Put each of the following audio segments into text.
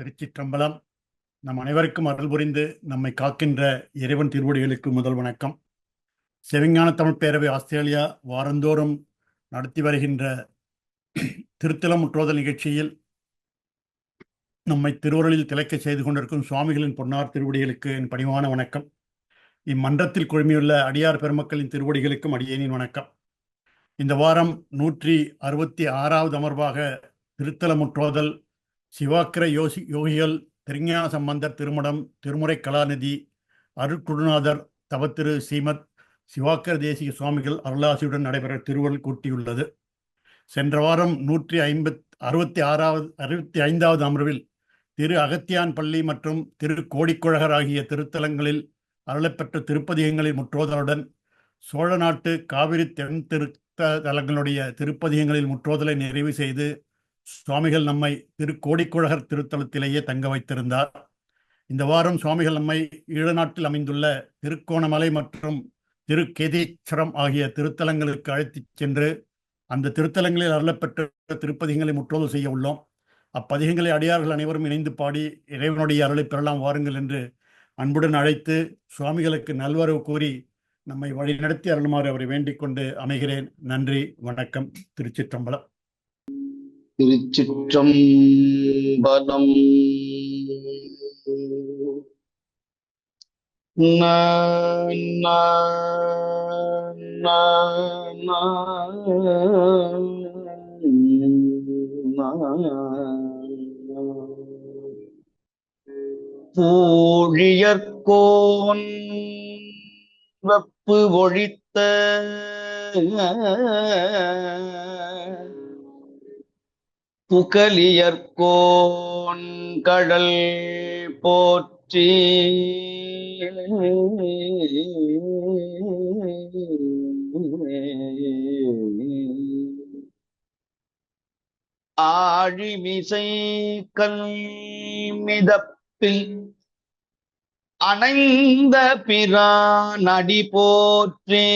திருச்சிற்றம்பலம். நம் அனைவருக்கும் அருள் புரிந்து நம்மை காக்கின்ற இறைவன் திருவடிகளுக்கு முதல் வணக்கம். செவிஞான தமிழ் பேரவை ஆஸ்திரேலியா வாரந்தோறும் நடத்தி வருகின்ற திருத்தலமுற்றோதல் நிகழ்ச்சியில் நம்மை திருவருளில் திளைக்க செய்து கொண்டிருக்கும் சுவாமிகளின் பொன்னார் திருவடிகளுக்கு என் பணிவான வணக்கம். இம்மன்றத்தில் குழுமியுள்ள அடியார் பெருமக்களின் திருவடிகளுக்கும் அடியேனின் வணக்கம். இந்த வாரம் 166வது அமர்வாக திருத்தலமுற்றோதல் சிவாக்கிர யோகிகள் திருஞான சம்பந்தர் திருமடம் திருமுறை கலாநிதி அருட்குருநாதர் தவத்திரு ஸ்ரீமத் சிவாக்கர தேசிக சுவாமிகள் அருளாசியுடன் நடைபெற திருவருள் கூட்டியுள்ளது. சென்ற வாரம் 165வது அமர்வில் திரு அகத்தியான் பள்ளி மற்றும் திரு கோடிக்குழகர் ஆகிய திருத்தலங்களில் அருளப்பெற்ற திருப்பதிகங்களின் முற்றோதலுடன் சோழ நாட்டு காவிரி தென் திருத்தலங்களுடைய திருப்பதிகங்களில் முற்றோதலை நிறைவு செய்து சுவாமிகள் நம்மை திரு கோடிக்குழகர் திருத்தலத்திலேயே தங்க வைத்திருந்தார். இந்த வாரம் சுவாமிகள் நம்மை ஈழநாட்டில் அமைந்துள்ள திருக்கோணமலை மற்றும் திருக்கேதீஸ்வரம் ஆகிய திருத்தலங்களுக்கு அழைத்துச் சென்று அந்த திருத்தலங்களில் அருளப்பெற்ற திருப்பதிகங்களை முற்றோதல் செய்ய உள்ளோம். அப்பதிகங்களை அடியார்கள் அனைவரும் இணைந்து பாடி இறைவனுடைய அருளை பெறலாம் வாருங்கள் என்று அன்புடன் அழைத்து சுவாமிகளுக்கு நல்வரவு கூறி நம்மை வழிநடத்தி அருளுமாறு அவரை வேண்டிக் கொண்டு அமைகிறேன். நன்றி, வணக்கம். திருச்சிற்றம்பலம். திருச்சிற்றம்பலம். பூழியர்கோன் வெப்பு ஒழித்த புகலியர்கோன் கடல் போற்றி ஆழிமிசை கல் மிதப்பில் அணைந்த பிரான் அடி போற்றி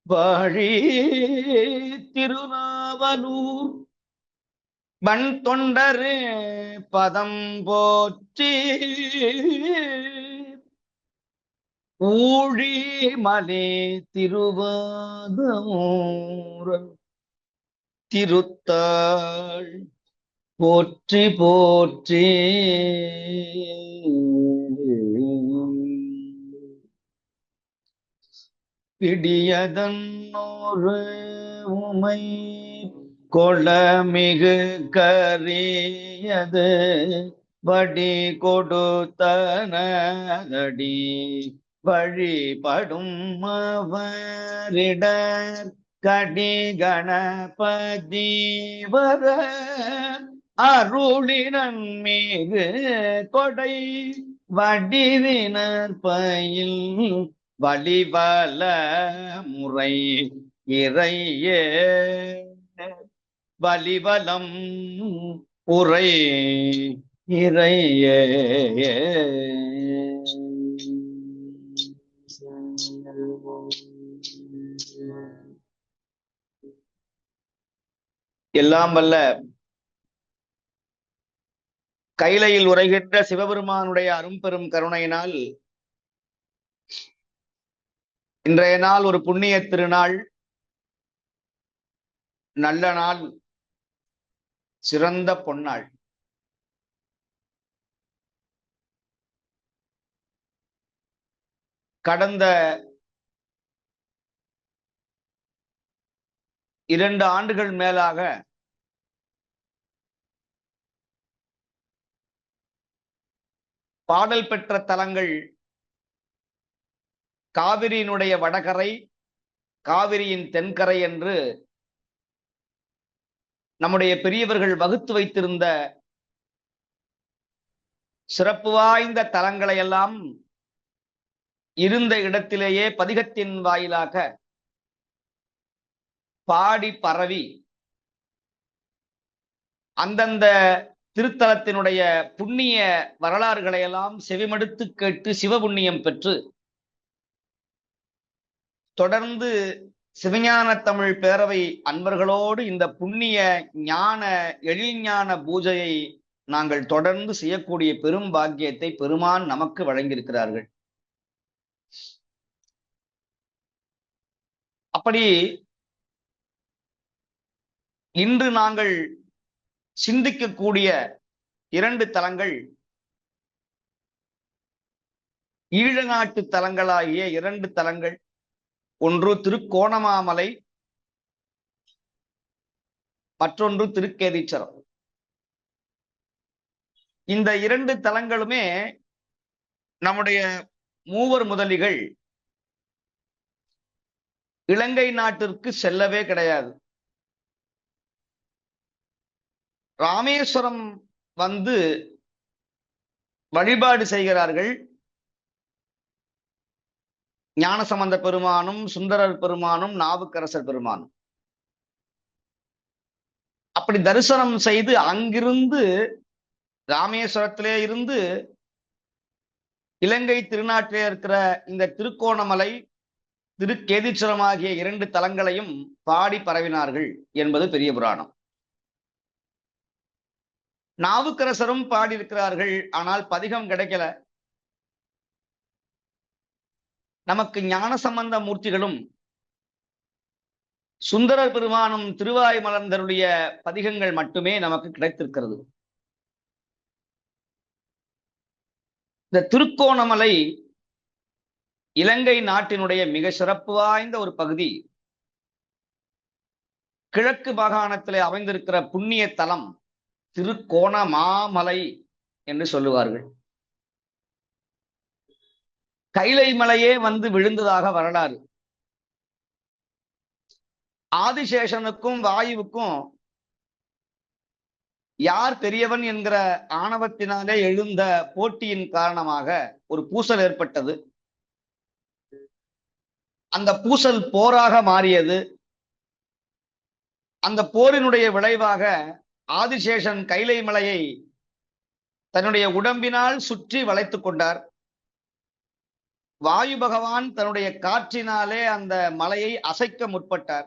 வாழி திருநாவலூர் வன் தொண்டரு பதம் போற்றி ஊழி மலே திருவாதூர் திருத்தாள் போற்றி போற்றி. பிடியதன்னோரு உமை கொளமிகு கரியது வடி கொடுத்தனதடி வழிபடும் அவரிடர் கடி கணபதி வர அருளினன் மீது கொடை வடிவினர் பயில் வலிவல முறை இறையே வலிவலம் உரை இறையே. எல்லாம் வல்ல கைலையில் உரைகின்ற சிவபெருமானுடைய அரும்பெரும் கருணையினால் இன்றைய நாள் ஒரு புண்ணிய திருநாள், நல்ல நாள், சிறந்த பொன்னாள். கடந்த 2 ஆண்டுகள் மேலாக பாடல் பெற்ற தலங்கள் காவிரியினுடைய வடகரை, காவிரியின் தென்கரை என்று நம்முடைய பெரியவர்கள் வகுத்து வைத்திருந்த சிறப்பு வாய்ந்த தலங்களை எல்லாம் இருந்த இடத்திலேயே பதிகத்தின் வாயிலாக பாடி பரவி அந்தந்த திருத்தலத்தினுடைய புண்ணிய வரலாறுகளை எல்லாம் செவிமடுத்து கேட்டு சிவபுண்ணியம் பெற்று தொடர்ந்து சிவஞான தமிழ் பேரவை அன்பர்களோடு இந்த புண்ணிய ஞான எழில்ஞான பூஜையை நாங்கள் தொடர்ந்து செய்யக்கூடிய பெரும் பாக்கியத்தை பெருமான் நமக்கு வழங்கியிருக்கிறார்கள். அப்படி இன்று நாங்கள் சிந்திக்கக்கூடிய 2 தலங்கள் ஈழ நாட்டு தலங்களாகிய 2 தலங்கள். ஒன்று திருக்கோணமாமலை, மற்றொன்று திருக்கேதீச்சரம். இந்த 2 தலங்களுமே நம்முடைய மூவர் முதலிகள் இலங்கை நாட்டிற்கு செல்லவே கிடையாது. ராமேஸ்வரம் வந்து வழிபாடு செய்கிறார்கள். ஞானசம்பந்த பெருமானும் சுந்தரர் பெருமானும் நாவுக்கரசர் பெருமானும். அப்படி தரிசனம் செய்து அங்கிருந்து ராமேஸ்வரத்திலே இருந்து இலங்கை திருநாட்டிலே இருக்கிற இந்த திருக்கோணமலை, திருக்கேதீச்சரம் ஆகிய 2 தலங்களையும் பாடி பரவினார்கள் என்பது பெரிய புராணம். நாவுக்கரசரும் பாடியிருக்கிறார்கள். ஆனால் பதிகம் கிடைக்கல. நமக்கு ஞானசம்பந்த மூர்த்திகளும் சுந்தரர் பெருமானும் திருவாய் மலர்ந்தருடைய பதிகங்கள் மட்டுமே நமக்கு கிடைத்திருக்கிறது. இந்த திருக்கோணமலை இலங்கை நாட்டினுடைய மிக சிறப்பு வாய்ந்த ஒரு பகுதி. கிழக்கு மாகாணத்திலே அமைந்திருக்கிற புண்ணிய தலம் திருக்கோணமாமலை என்று சொல்லுவார்கள். கைலை மலையே வந்து விழுந்ததாக வரலாறு. ஆதிசேஷனுக்கும் வாயுவுக்கும் யார் பெரியவன் என்கிற ஆணவத்தினாலே எழுந்த போட்டியின் காரணமாக ஒரு பூசல் ஏற்பட்டது. அந்த பூசல் போராக மாறியது. அந்த போரினுடைய விளைவாக ஆதிசேஷன் கைலை மலையை தன்னுடைய உடம்பினால் சுற்றி வளைத்துக் கொண்டார். வாயு பகவான் தன்னுடைய காற்றினாலே அந்த மலையை அசைக்க முற்பட்டார்.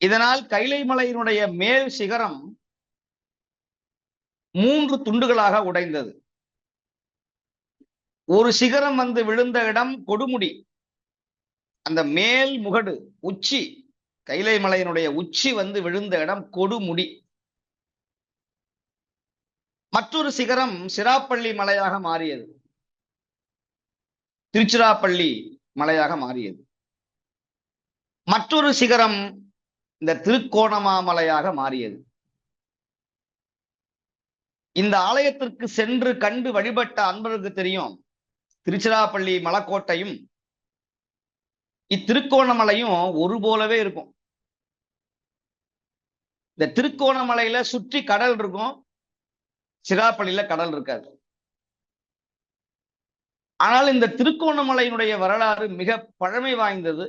இதனால் கைலை மலையினுடைய மேல் சிகரம் 3 துண்டுகளாக உடைந்தது. ஒரு சிகரம் வந்து விழுந்த இடம் கொடுமுடி, அந்த மேல் முகடு உச்சி, கைலை மலையினுடைய உச்சி வந்து விழுந்த இடம் கொடுமுடி. மற்றொரு சிகரம் சிராப்பள்ளி மலையாக மாறியது, திருச்சிராப்பள்ளி மலையாக மாறியது. மற்றொரு சிகரம் இந்த திருக்கோணமாமலையாக மாறியது. இந்த ஆலயத்திற்கு சென்று கண்டு வழிபட்ட அன்பர்களுக்கு தெரியும், திருச்சிராப்பள்ளி மலைக்கோட்டையும் இத்திருக்கோணமலையும் ஒரு போலவே இருக்கும். இந்த திருக்கோணமலையில சுற்றி கடல் இருக்கும், சிராப்பள்ளியில கடல் இருக்காது. ஆனால் இந்த திருக்கோணமலையினுடைய வரலாறு மிக பழமை வாய்ந்தது.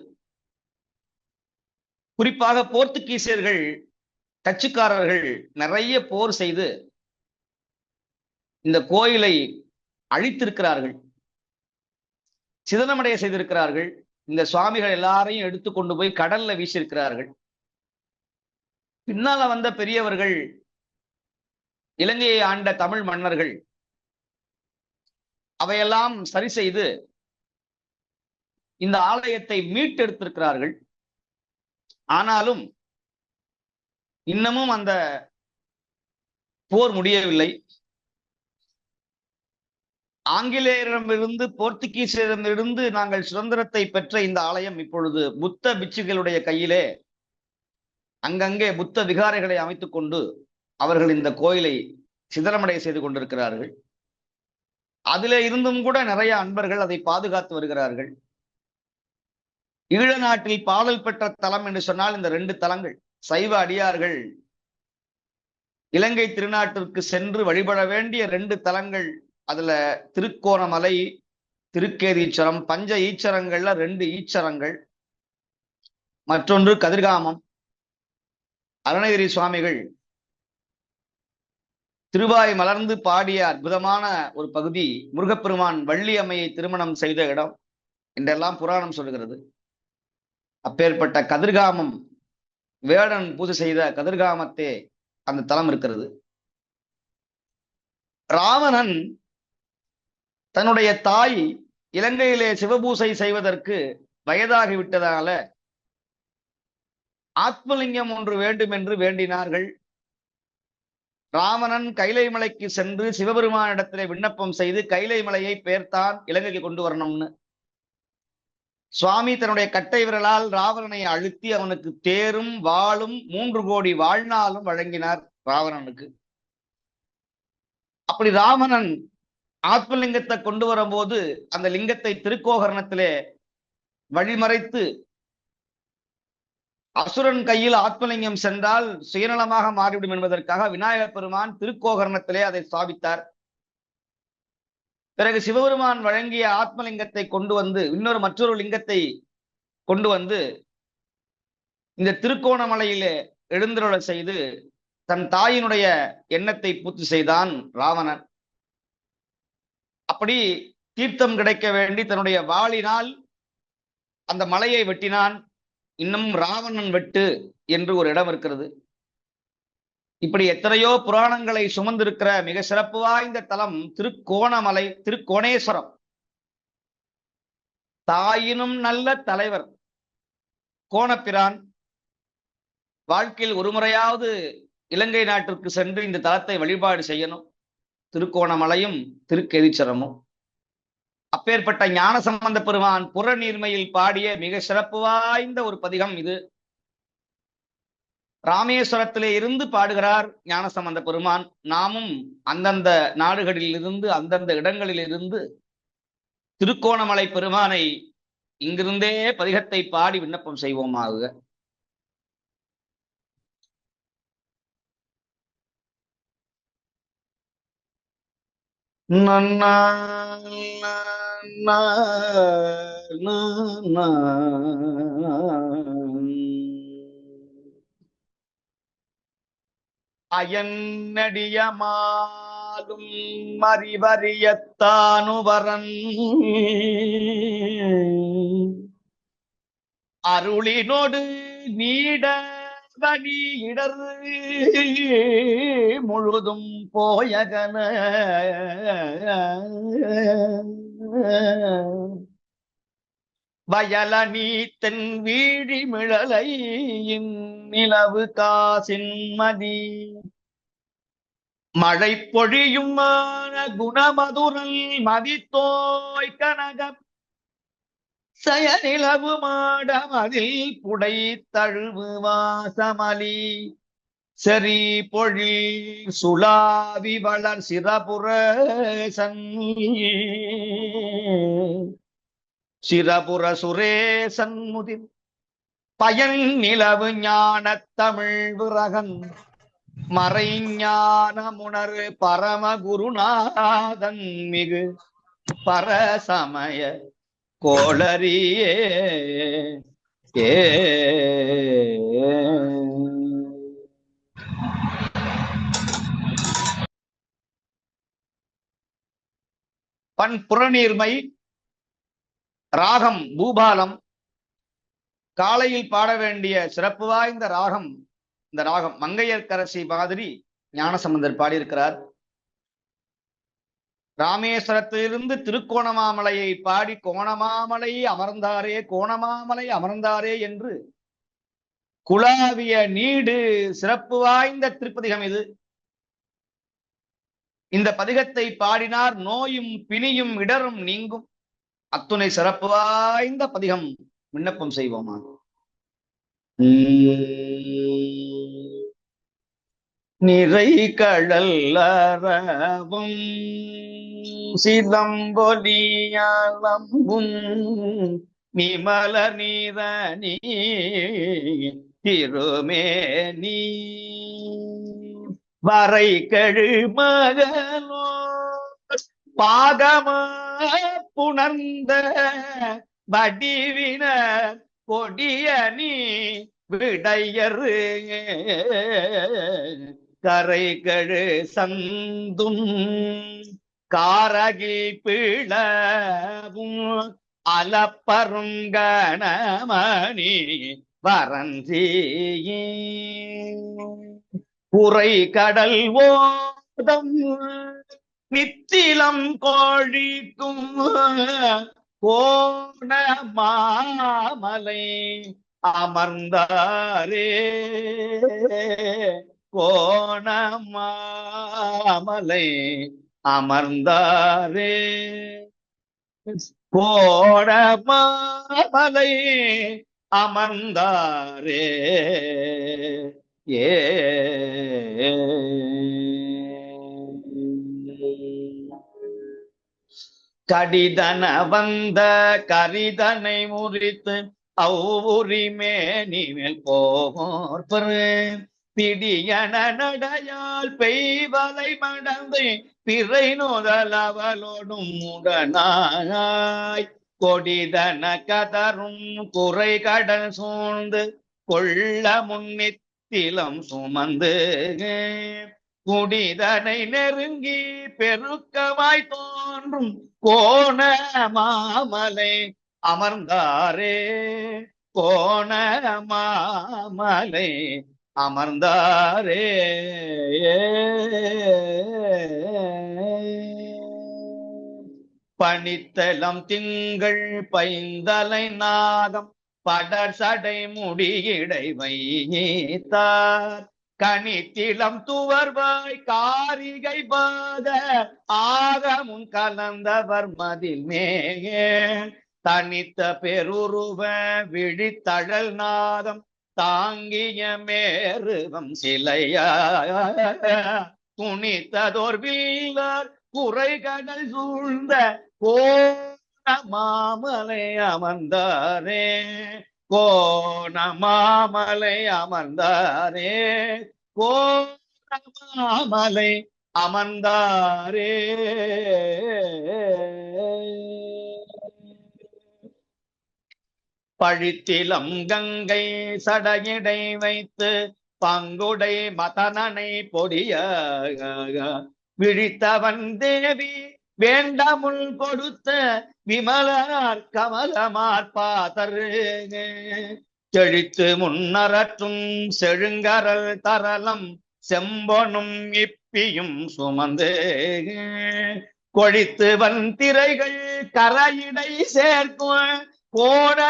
குறிப்பாக போர்த்துகீசியர்கள், டச்சுக்காரர்கள் நிறைய போர் செய்து இந்த கோயிலை அழித்திருக்கிறார்கள், சிதனமடைய செய்திருக்கிறார்கள். இந்த சுவாமிகள் எல்லாரையும் எடுத்து கொண்டு போய் கடல்ல வீசியிருக்கிறார்கள். பின்னால வந்த பெரியவர்கள், இலங்கையை ஆண்ட தமிழ் மன்னர்கள் அவையெல்லாம் சரி செய்து இந்த ஆலயத்தை மீட்டெடுத்திருக்கிறார்கள். ஆனாலும் இன்னமும் அந்த போர் முடியவில்லை. ஆங்கிலேயரிடமிருந்து, போர்த்துகீசியரிடமிருந்து நாங்கள் சுதந்திரத்தை பெற்ற இந்த ஆலயம் இப்பொழுது புத்த பிட்சுகளுடைய கையிலே அங்கங்கே புத்த விகாரைகளை அமைத்துக் கொண்டு அவர்கள் இந்த கோயிலை சிதறமடைய செய்து கொண்டிருக்கிறார்கள். அதிலே இருந்தும் கூட நிறைய அன்பர்கள் அதை பாதுகாத்து வருகிறார்கள். ஈழ நாட்டில் பாடல் பெற்ற தலம் என்று சொன்னால் இந்த 2 தலங்கள். சைவ அடியார்கள் இலங்கை திருநாட்டிற்கு சென்று வழிபட வேண்டிய 2 தலங்கள். அதுல திருக்கோணமலை, திருக்கேதீச்சரம், பஞ்ச ஈச்சரங்கள்ல 2 ஈச்சரங்கள். மற்றொன்று கதிர்காமம். அருணகிரி சுவாமிகள் திருவாய் மலர்ந்து பாடிய அற்புதமான ஒரு பகுதி. முருகப்பெருமான் வள்ளி அம்மையை திருமணம் செய்த இடம் என்றெல்லாம் புராணம் சொல்கிறது. அப்பேற்பட்ட கதிர்காமம், வேடன் பூஜை செய்த கதிர்காமத்தே அந்த தலம் இருக்கிறது. ராவணன் தன்னுடைய தாய் இலங்கையிலே சிவபூசை செய்வதற்கு வயதாகிவிட்டதால ஆத்மலிங்கம் ஒன்று வேண்டும் என்று வேண்டினார்கள். ராவணன் கைலை மலைக்கு சென்று சிவபெருமானிடத்திலே விண்ணப்பம் செய்து கைலை மலையை பெயர்த்தான் இலங்கைக்கு கொண்டு வரணும்னு. சுவாமி தன்னுடைய கட்டை விரலால் ராவணனை அழுத்தி அவனுக்கு தேரும் வாளும் 3 கோடி வாழ்நாளும் வழங்கினார் ராவணனுக்கு. அப்படி ராவணன் ஆத்மலிங்கத்தை கொண்டு வரும்போது அந்த லிங்கத்தை திருக்கோகரணத்திலே வழிமறைத்து, அசுரன் கையில் ஆத்மலிங்கம் சென்றால் சுயநலமாக மாறிவிடும் என்பதற்காக விநாயகர் பெருமான் திருக்கோகரணத்திலே அதை ஸ்தாபித்தார். பிறகு சிவபெருமான் வழங்கிய ஆத்மலிங்கத்தை கொண்டு வந்து மற்றொரு லிங்கத்தை கொண்டு வந்து இந்த திருக்கோணமலையிலே எழுந்தருள செய்து தன் தாயினுடைய எண்ணத்தை பூர்த்தி செய்தான் ராவணன். அப்படி தீர்த்தம் கிடைக்க வேண்டி தன்னுடைய வாளினால் அந்த மலையை வெட்டினான். இன்னும் ராவணன் வெட்டு என்று ஒரு இடம் இருக்கிறது. இப்படி எத்தனையோ புராணங்களை சுமந்திருக்கிற மிக சிறப்பு வாய்ந்த தலம் திருக்கோணமலை, திருக்கோணேஸ்வரம். தாயினும் நல்ல தலைவர் கோணப்பிரான் வாழ்க்கையில் ஒரு முறையாவது இலங்கை நாட்டிற்கு சென்று இந்த தலத்தை வழிபாடு செய்யணும். திருக்கோணமலையும் திருக்கெதிச்சரமும். அப்பேற்பட்ட ஞானசம்பந்த பெருமான் புறநீர்மையில் பாடிய மிக சிறப்பு வாய்ந்த ஒரு பதிகம் இது. ராமேஸ்வரத்திலே இருந்து பாடுகிறார் ஞானசம்பந்த பெருமான். நாமும் அந்தந்த நாடுகளில் இருந்து, அந்தந்த இடங்களில் இருந்து திருக்கோணமலை பெருமானை இங்கிருந்தே பதிகத்தை பாடி விண்ணப்பம் செய்வோமாக. அயன்னடியமாலும் அறிவறியத்தானுவரன் அருளினோடு நீட வழி இடர் முழுதும் போயகன வயலனி தென் வீழி மிழலையின் நிலவு காசின் மதி மழை பொழியும் குணமதுரல் மதித்தோய் கனகம் செயநிலவு மாடமதில் புடை தழுவு வாசமலி செறி பொழில் சுலாவி வளர் சிரபுர சுரேசன் முதிர் பயன் நிலவு ஞான தமிழ் விரகன் மறைஞானமுணர் பரமகுருநாதன் மிகு பரசமய கோளரியே பண் புறநீர்மை, ராகம் பூபாலம். காலையில் பாட வேண்டிய சிறப்பு வாய்ந்த ராகம் இந்த ராகம். மங்கையர்க்கரசி மாதிரி ஞானசம்பந்தர் பாடியிருக்கிறார். ராமேஸ்வரத்திலிருந்து திருக்கோணமாமலையை பாடி கோணமாமலை அமர்ந்தாரே, கோணமாமலை அமர்ந்தாரே என்று குலாவிய நீடு சிறப்பு வாய்ந்த திருப்பதிகம் இது. இந்த பதிகத்தை பாடினார் நோயும் பிணியும் இடரும் நீங்கும். அத்துணை சிறப்பு வாய்ந்த பதிகம். விண்ணப்பம் செய்வோமா? நிறை கடல் அரவும் சிதம்பொலியாலம்பும் நிமல நீதனி திருமேனி வரை கெழு மகனோ பாகமா புணர்ந்த வடிவின கொடியனி விடையரு கரை கழு சந்தும் காரகில் பிளவும் அலப்பருங்கணமணி வரஞ்சி உரை கடல் ஓதம் நித்திலம் கோழிக்கும் கோண மாமலை அமர்ந்தாரே கோண மாமலை அமர்ந்தாரே கோண மாமலை அமர்ந்தாரே ஏ கடிதன வந்த கரிதனை முறித்து அவ்வுரிமே மேல் போர் பிடியன நடையால் பெய்வலை மடந்தை பிறை நோதல் அவளோடும் உடனாய் கொடிதன கதரும் குறை கடல் சூழ்ந்து கொள்ள முன்னித்திலம் சுமந்து குடிதனை நெருங்கி பெருக்கமாய் தோன்றும் கோண மாமலை அமர்ந்தாரே கோண மாமலை அமர்ந்தாரே பனித்தலம் திங்கள் பைந்தலை நாகம் படர் சடை முடியிடை வைத்தார் கனித்திலம் துவர்வாய் காரிகை பாத ஆகமுன் கலந்தவர் மதில் மேல் தனித்த பெருருவ விழித்தழல் நாதம் தாங்கிய மேருவம் சிலையா துணித்ததோர் வீலர் குறை கடல் சூழ்ந்த கோண மாமலை அமர்ந்தாரே கோண மாமலை அமர்ந்தாரே கோண மாமலை அமர்ந்தாரே பழித்திலம் கங்கை சடையிடை வைத்து பங்குடை மதனனை பொடிய விழித்தவன் தேவி வேண்டமுள் கொடுத்த விமலர் கமலமார் பாதர் செழித்து முன்னரற்றும் செழுங்கரல் தரலம் செம்பொனும் இப்பியும் சுமந்து கொழித்து வந்திரைகள் கரையிடை சேர்க்கும் கோண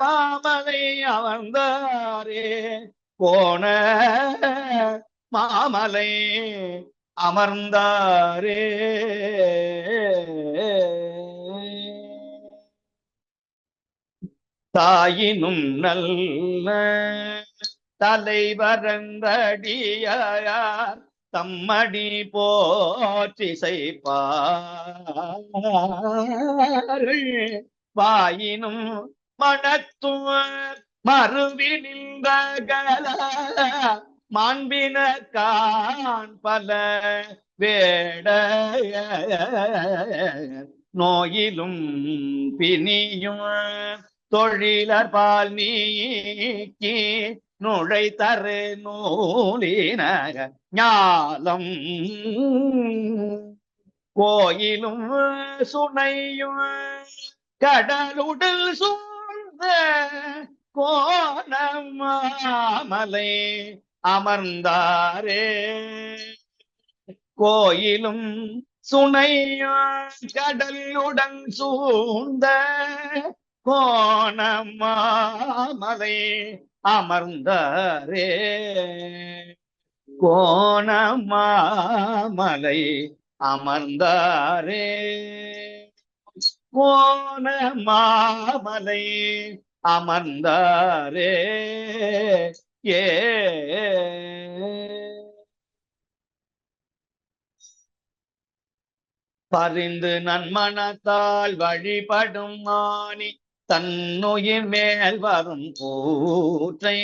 மாமலை அமர்ந்தாரே கோண மாமலை அமர்ந்தாரே தாயினும் நல்ல தலைவரந்தடியார் தம்மடி போற்றி செய்ப்பார்கள் வாயினும் மனத்துவர் மறுவி நின்றகல மாண்பின காண்பல வேட நோயிலும் பிணியும் தொழிலர் பால் நீக்கி நுழை தரு நூலினக ஞாலம் கோயிலும் சுனையும் கடலுடல் சூழ்ந்த கோணமாமலை அமர்ந்தாரே கோயிலும் சுனையும் கடலுடன் சூழ்ந்த கோணமாமலை அமர்ந்தாரே கோணமாமலை அமர்ந்தாரே கோண மாமலை அமர்ந்தாரே ஏ பரிந்து நன்மனத்தால் வழிபடும் மாணி தன்னுயிர் மேல் வரும் கூற்றை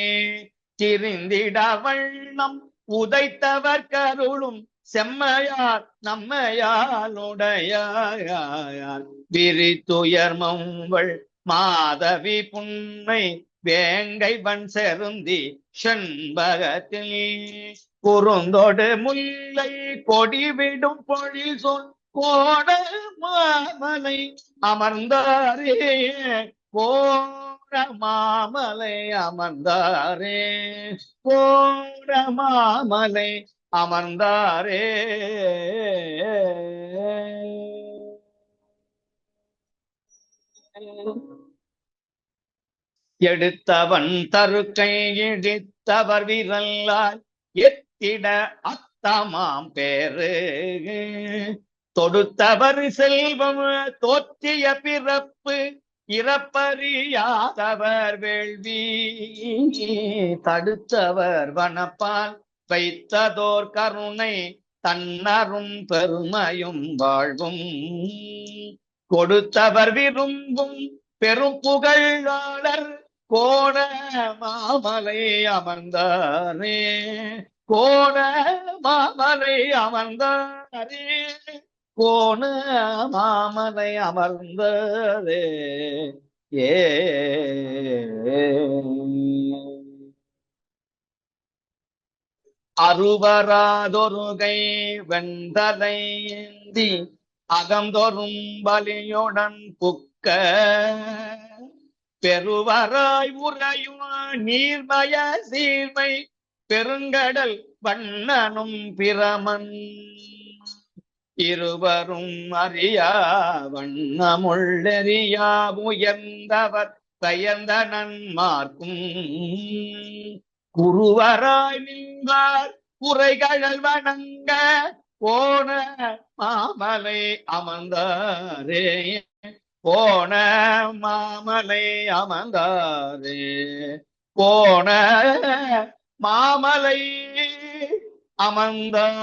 திரிந்திட வண்ணம் உதைத்தவர் கருளும் செம்மையார் நம்மையாளுடையார் விரித்துயர் மங்கள் மாதவி புன்னை வேங்கை வன் செருந்தி செண்பகத்தில் குறுந்தொடு முல்லை கொடிவிடும் பொழில் சொல் கோட மாமலை அமர்ந்தாரே, கோட மாமலை அமர்ந்தாரே, கோட மாமலை அமர்ந்தாரே. எடுத்தவன் தருக்கை இடித்தவர் விரலால் எத்திட அத்தமாம் பேரு, தொடுத்தவர் செல்வம் தோற்றிய பிறப்பு இறப்பறியாதவர் வேள்வி, தடுத்தவர் வனப்பால் வைத்ததோர் கருணை தன்னரும் பெருமையும் வாழ்வும், கொடுத்தவர் விரும்பும் பெரும் புகழாளர் கோண மாமலை அமர்ந்தாரே, கோண மாமலை அமர்ந்தாரே, கோண மாமலை அமர்ந்தாரே. ஏ அருவராதொரு கை வெண்தலை ஏந்தி அகந்தொரும் பலியுடன் புக்க, பெருவராய் உறையும் நீர்மய சீர்மை பெருங்கடல் வண்ணனும் பிரமன், இருவரும் அறியா வண்ணமுள்ளெறியா உயர்ந்தவர் பெயர்ந்த நன்மார்க்கும், குருவராய் நின்றார் குறைகள் வணங்க கோண மாமலை அமர்ந்தாரே, கோண மாமலை அமர்ந்தாரே, கோண மாமலை அமர்ந்தாரே.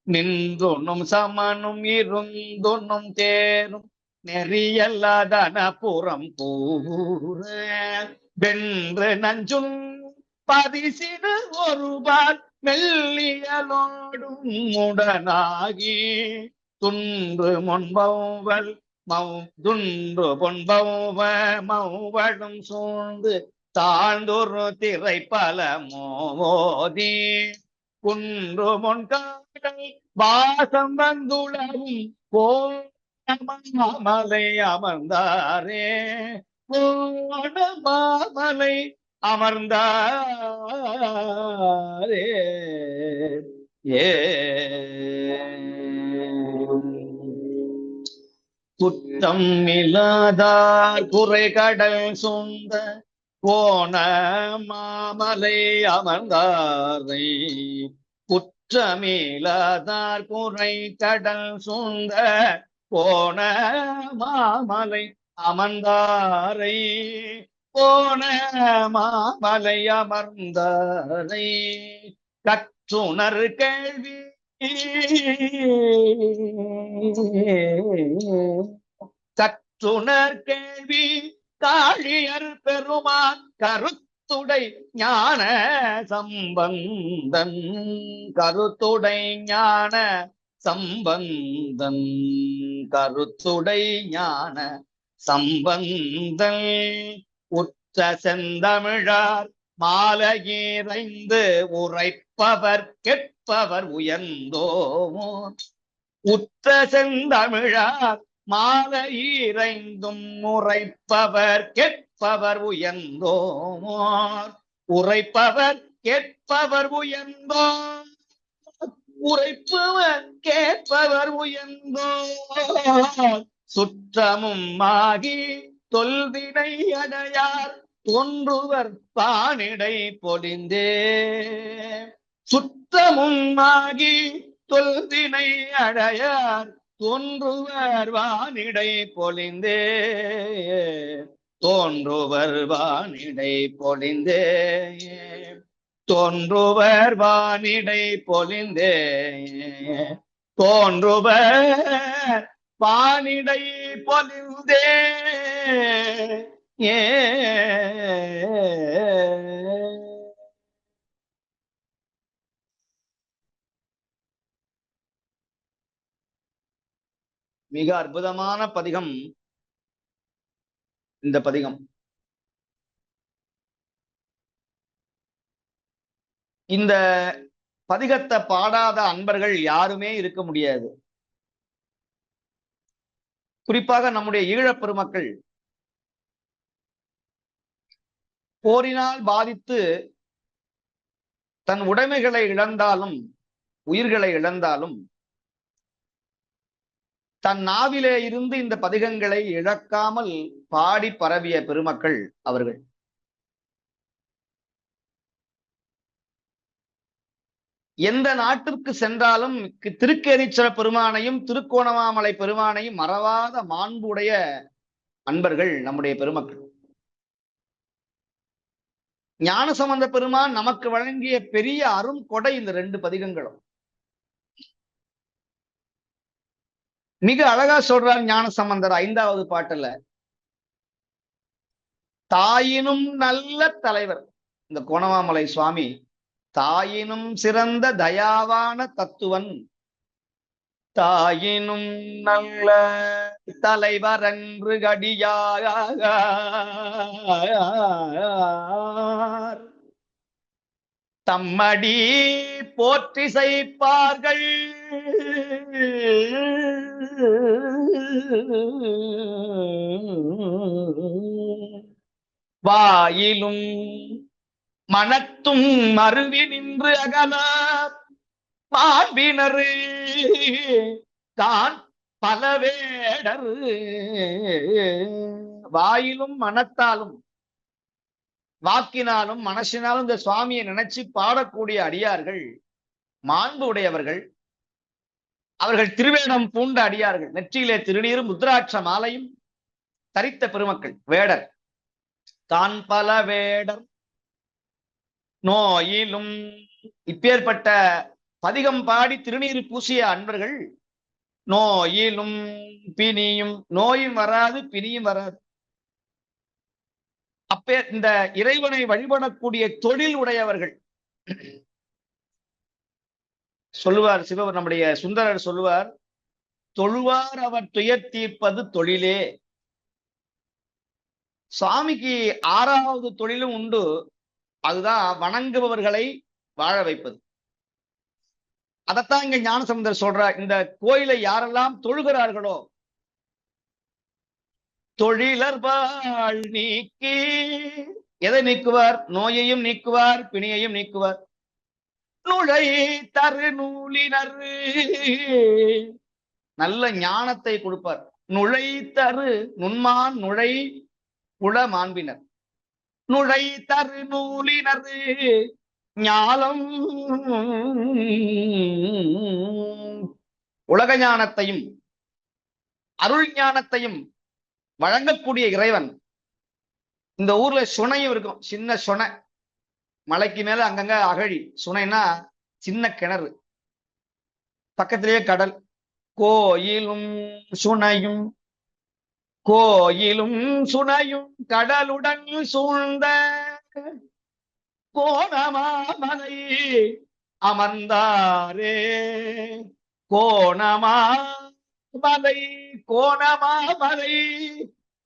நின்றுணும் சமனும் இருந்துணும் தேரும் நெறியல்லாதன புறம் கூற, வென்று நஞ்சும் பதிசிறு ஒருபால் மெல்லியலோடும் உடனாகி, துன்று முன்பவல் துன்று பொன்பவ மௌவடும் சூழ்ந்து தாழ்ந்தொரு திரை பல மோதி, குன்று முன்காடல் வாசம் வந்துளவும் கோணமாமலை அமர்ந்தாரே, கோணமாமலை அமர்ந்தாரே. ஏ குற்றம் இல்லாதார் குறைகடல் சூழ்ந்த கோண மாமலை அமர்ந்தாரை, குற்றமில்லாதார் குறை கடல் சூழ்ந்த கோண மாமலை அமர்ந்தாரை, கோண மாமலை அமர்ந்தாரை. கற்றுணர் கேள்வி கற்றுணர் கேள்வி காழியர் பெருமான் கருத்துடை ஞான சம்பந்தன், கருத்துடை ஞான சம்பந்தன், கருத்துடை ஞான சம்பந்தன், உற்ற செந்தமிழார் மாலையீரைந்து உரைப்பவர் கேட்பவர் உயர்ந்தோமோ, உற்ற செந்தமிழார் மாலையீரைந்தும் உரைப்பவர் கேட்பவர் உயர்ந்தோமோர், உரைப்பவர் கேட்பவர் உயர்ந்தோர், உரைப்பவர் கேட்பவர் உயர்ந்தோர், சுற்றமும் ஆகி தொல்வினை அடையார் ஒன்றுவர் பானிடை பொழிந்தே, சுற்றமும் ஆகி தொல்வினை அடையார் தோன்றுவர் வானிடை பொழிந்தே, தோன்றுவர் வானிடை பொழிந்தே, தோன்றுவர் வானிடை பொழிந்தே, தோன்றுவர் வானிடை பொழிந்தே. ஏ மிக அற்புதமான பதிகம் இந்த பதிகம். இந்த பதிகத்தை பாடாத அன்பர்கள் யாருமே இருக்க முடியாது. குறிப்பாக நம்முடைய ஈழப் பெருமக்கள் போரினால் பாதித்து தன் உடைமைகளை இழந்தாலும் உயிர்களை இழந்தாலும் தன் நாவிலே இருந்து இந்த பதிகங்களை இழக்காமல் பாடி பரவிய பெருமக்கள் அவர்கள். எந்த நாட்டிற்கு சென்றாலும் திருக்கேதீஸ்வர பெருமானையும் திருக்கோணமாமலை பெருமானையும் மறவாத மாண்புடைய அன்பர்கள் நம்முடைய பெருமக்கள். ஞானசம்பந்த பெருமான் நமக்கு வழங்கிய பெரிய அரும் கொடை இந்த 2 பதிகங்களும். மிக அழகா சொல்றார் ஞானசம்பந்தர் 5வது பாட்டுல, தாயினும் நல்ல தலைவர். இந்த கோணமாமலை சுவாமி தாயினும் சிறந்த தயாவான தத்துவன், தாயினும் நல்ல தலைவர் என்று கடியார் தம்மடி போற்றி செய்ப்பார்கள் வாயிலும் மனத்தும் மருவி நின்று அகலார் மாண்பினரு தான் பலவேடர். வாயிலும் மனத்தாலும் வாக்கினாலும் மனசினாலும் இந்த சுவாமியை நினைச்சு பாடக்கூடிய அடியார்கள் மாண்பு உடையவர்கள். அவர்கள் திருவேடம் பூண்ட அடியார்கள். நெற்றியிலே திருநீரும் முத்ராட்ச மாலையும் தரித்த பெருமக்கள் வேடர். தான் பல வேடர் நோயிலும். இப்பேற்பட்ட பதிகம் பாடி திருநீர் பூசிய அன்பர்கள் நோயிலும் பிணியும், நோயும் வராது பிணியும் வராது. அப்பே இந்த இறைவனை வழிபடக்கூடிய தொழில் உடையவர்கள். சொல்லுவார் சிவவர், நம்முடைய சுந்தரர் சொல்லுவார், தொழுவார் அவர் துயர் தீர்ப்பது தொழிலே. சுவாமிக்கு 6வது தொழிலும் உண்டு. அதுதான் வணங்குபவர்களை வாழ வைப்பது. அதைத்தான் இங்க ஞானசம்பந்தர் சொல்றார். இந்த கோயிலை யாரெல்லாம் தொழுகிறார்களோ தொழிலர் வாழ் நீக்கி, எதை நீக்குவார்? நோயையும் நீக்குவார், பிணியையும் நீக்குவார். நுழை தரு நூலினர், நல்ல ஞானத்தை கொடுப்பார். நுழை தரு நுண்மான் நுழை உள மாண்பினர். நுழை தரு நூலினர் ஞானம், உலக ஞானத்தையும் அருள் ஞானத்தையும் வழங்கக்கூடிய இறைவன். இந்த ஊர்ல சுனையும் இருக்கும், சின்ன சுனை. மலைக்கு மேல அங்கங்க அகழி. சுனைனா சின்ன கிணறு, பக்கத்திலேயே கடல். கோயிலும் சுனையும், கோயிலும் சுனையும் கடலுடன் சூழ்ந்த கோணமாமலை அமர்ந்தாரே. கோணமாமலை கோணமாமலை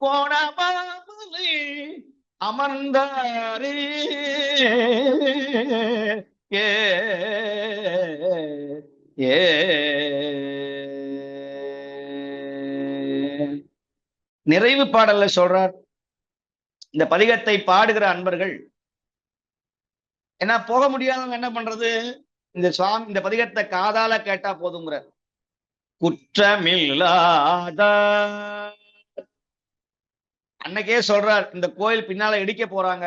கோணமாமலை அமர்ந்தாரே. ஏ ஏ நிறைவு பாடல்ல சொல்றார், இந்த பதிகத்தை பாடுகிற அன்பர்கள் என்ன போக முடியாதவங்க என்ன பண்றது? இந்த சுவாமி இந்த பதிகத்தை காதால கேட்டா போதுங்கிற. குற்றமில்லாத அன்னைக்கே சொல்றார், இந்த கோயில் பின்னால இடிக்க போறாங்க,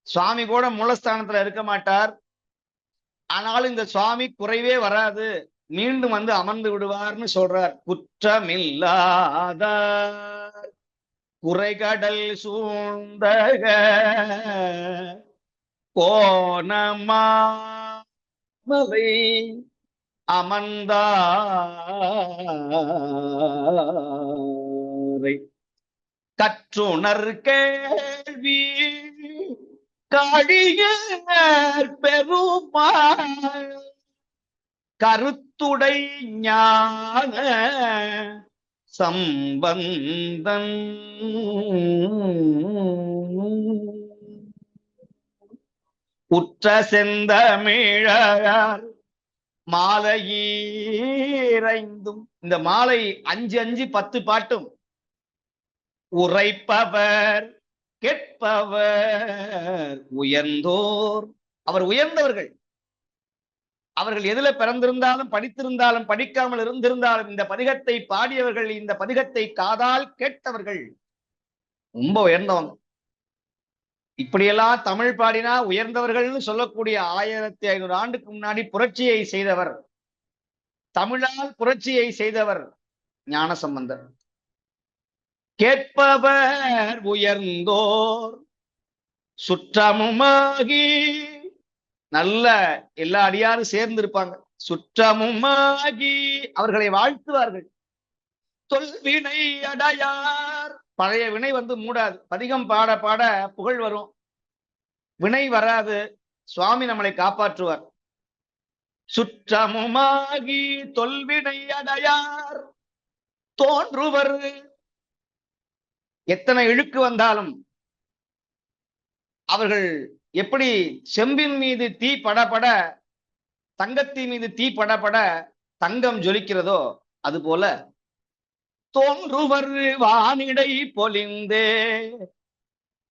சுவாமி கூட மூலஸ்தானத்துல இருக்க மாட்டார், ஆனாலும் இந்த சுவாமி குறைவே வராது, மீண்டும் வந்து அமர்ந்து விடுவார்னு சொல்றார். குற்றமில்லாத குறைகடல் சூழ்ந்த கோணமாமலை அமர்ந்தாரை. கற்றுணர் கேள்வி காழியர் பெருமாள் கருத்துடை ஞான சம்பந்தன். உற்ற செந்தமிழார் மாலையீரைந்தும், இந்த மாலை 5 5 10 பாட்டும் உரைப்பவர் கேட்பவர் உயர்ந்தோர். அவர் உயர்ந்தவர்கள். அவர்கள் எதுல பிறந்திருந்தாலும் படித்திருந்தாலும் படிக்காமல் இருந்திருந்தாலும் இந்த பதிகத்தை பாடியவர்கள், இந்த பதிகத்தை காதால் கேட்டவர்கள் ரொம்ப உயர்ந்தவங்க. இப்படியெல்லாம் தமிழ் பாடினா உயர்ந்தவர்கள்னு சொல்லக்கூடிய 1500 ஆண்டுக்கு முன்னாடி புரட்சியை செய்தவர், தமிழால் புரட்சியை செய்தவர் ஞானசம்பந்தர். கேட்பவர் உயர்ந்தோர் சுற்றமுமாகி, நல்ல எல்லா அடியாரும் சேர்ந்து இருப்பாங்க. சுற்றமுமாகி அவர்களை வாழ்த்துவார்கள். தொல்வினை அடையார், பழைய வினை வந்து மூடாது. பதிகம் பாட பாட புகழ் வரும், வினை வராது. சுவாமி நம்மளை காப்பாற்றுவார். சுற்றமுமாகி தொல்வினை அடையார் தோன்றுவர். எத்தனை இழுக்கு வந்தாலும் அவர்கள் எப்படி செம்பின் மீது தீ படபட, தங்கத்தின் மீது தீ படபட தங்கம் ஜொலிக்கிறதோ அதுபோல தோன்றுவர் வானிடை பொலிந்தே.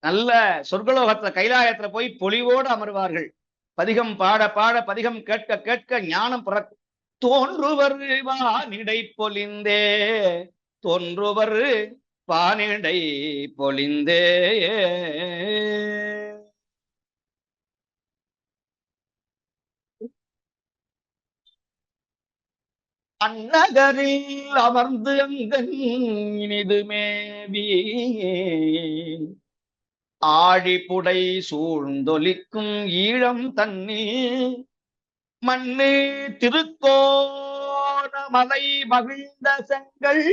நல்ல சொர்க்கலோகத்துல கைலாயத்துல போய் பொலிவோடு அமர்வார்கள். பதிகம் பாட பாட, பதிகம் கேட்க கேட்க ஞானம் பிறக்கும். தோன்றுவர் வானிடை பொலிந்தே, தோன்றுவர் வானிடை பொலிந்தே. அந்நகரில் அமர்ந்து அங்கன் இனிது மேவி ஆழிப்புடை சூழ்ந்தொலிக்கும் ஈழம் தண்ணீர் மண்ணு திருக்கோணமலை மகிழ்ந்த செங்கல்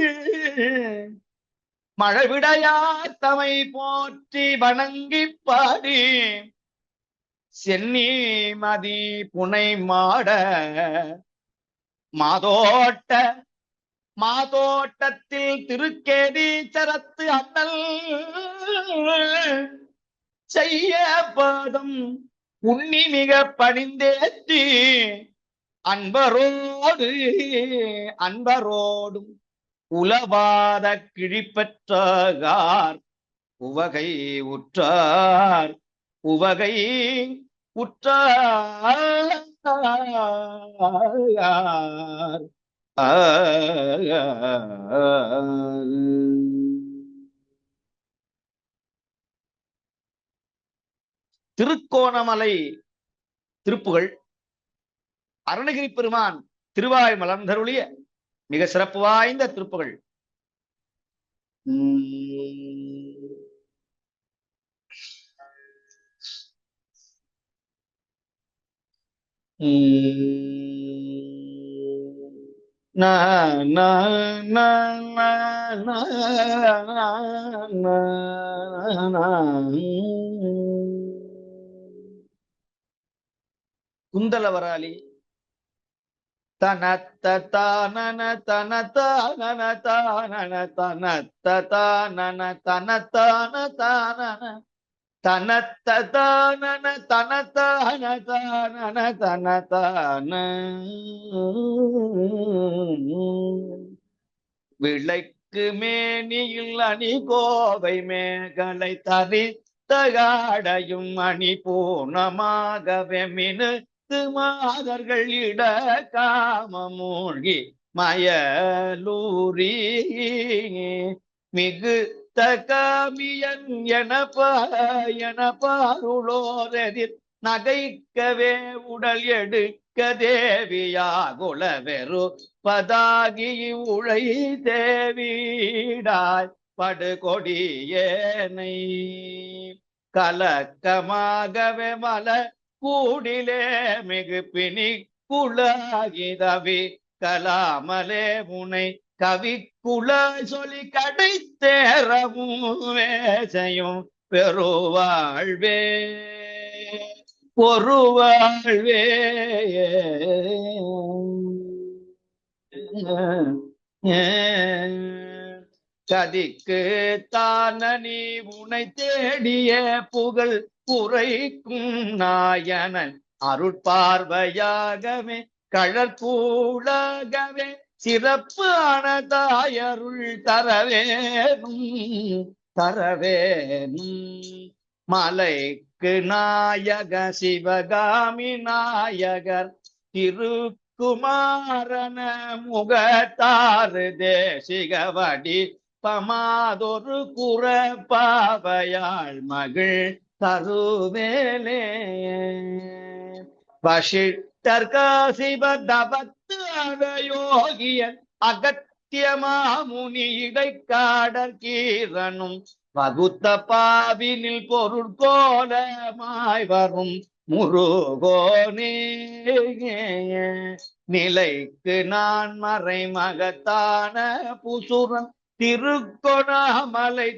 மழவிடையார் தமை போற்றி வணங்கி பாடி சென்னி மதி புனை மாட மாதோட்டத்தில் திருக்கேதீச்சரத்து அண்ணல் செய்ய பாதம் உண்ணி மிக பணிந்தேற்றி அன்பரோடும் உலவாத கிழிப்பெற்றார் உவகை உற்றார் திருக்கோணமலை திருப்புகள் அருணகிரி பெருமான் திருவாய் மலர்ந்தருளிய மிக சிறப்பு வாய்ந்த திருப்புகள். குந்தலவராளி தனத்த தானன தனதானன தானன தனத்த தானன தனதான தானன தனத்த தானன தனதான தானன தனதான விளக்கு மேனியில் அணி கோவை மேகலை தரித்தகாடையும் அணி பூர்ணமாகவே மினு மாதர்கள் இட காம மூழ்கி மயலூரி மிகு தகாமியன் என பாருளோரெதிர் நகைக்கவே உடல் எடுக்க தேவியாகுல வெறு பதாகி உழை தேவிடாய் படுகொடியேனை கலக்கமாகவே மல கூடிலே மிகு பிணி குழாகிதவி கலாமலே முனை கவி குல சொல்லி கடை தேரவும் வேசையும் பெருவாழ்வே ஒரு வாழ்வே கதிக்கு தானி உனை தேடிய புகழ் புரைக்கும் நாயனன் அருட்பார்வையாகவே கழற்கூழாகவே சிறப்பான தாயருள் தரவேனும் மலைக்கு நாயக சிவகாமி நாயகர் திருக்குமாரன முகத்தாறு தேசிகவடி பமாதொரு குறப்பாவையாள் மகள் தருவேலே வசிட்டர் காசிபதவத்து யோகியன் அகத்தியமாமுனி இடைக்காடற் கீரனும் வகுத்த பாவினில் பொருட்கோலமாய் வரும் முருகோனே நிலைக்கு நான் மறைமகத்தான புசுரன் திருக்கொணாமலை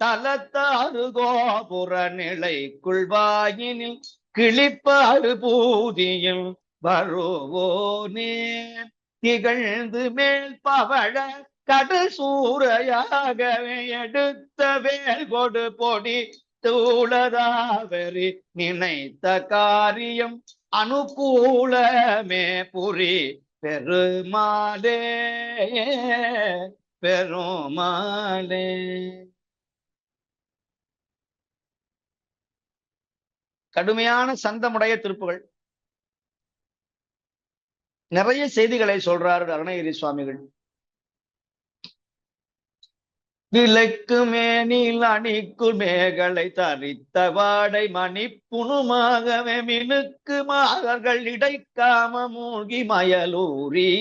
தலத்தாருகோபுர நிலைக்குள் வாயினில் கிளிப்பாடு பூதியில் வருவோனே திகழ்ந்து மேல் பவழ கடல் சூறையாகவே எடுத்த வேல் கொடு பொடி தூளதாவரி நினைத்த காரியம் அனுகூலமே புரி பெருமாளே பெருமாளே. கடுமையான சந்தமுடைய திருப்புகள், நிறைய செய்திகளை சொல்றாரு அருணகிரி சுவாமிகள். விளக்கு மேனில் அணிக்கு மேகலை தரித்த வாடை மணிப்புணுமாகவே மினுக்கு மாதர்கள் இடைக்காம மூழ்கி மயலூரி.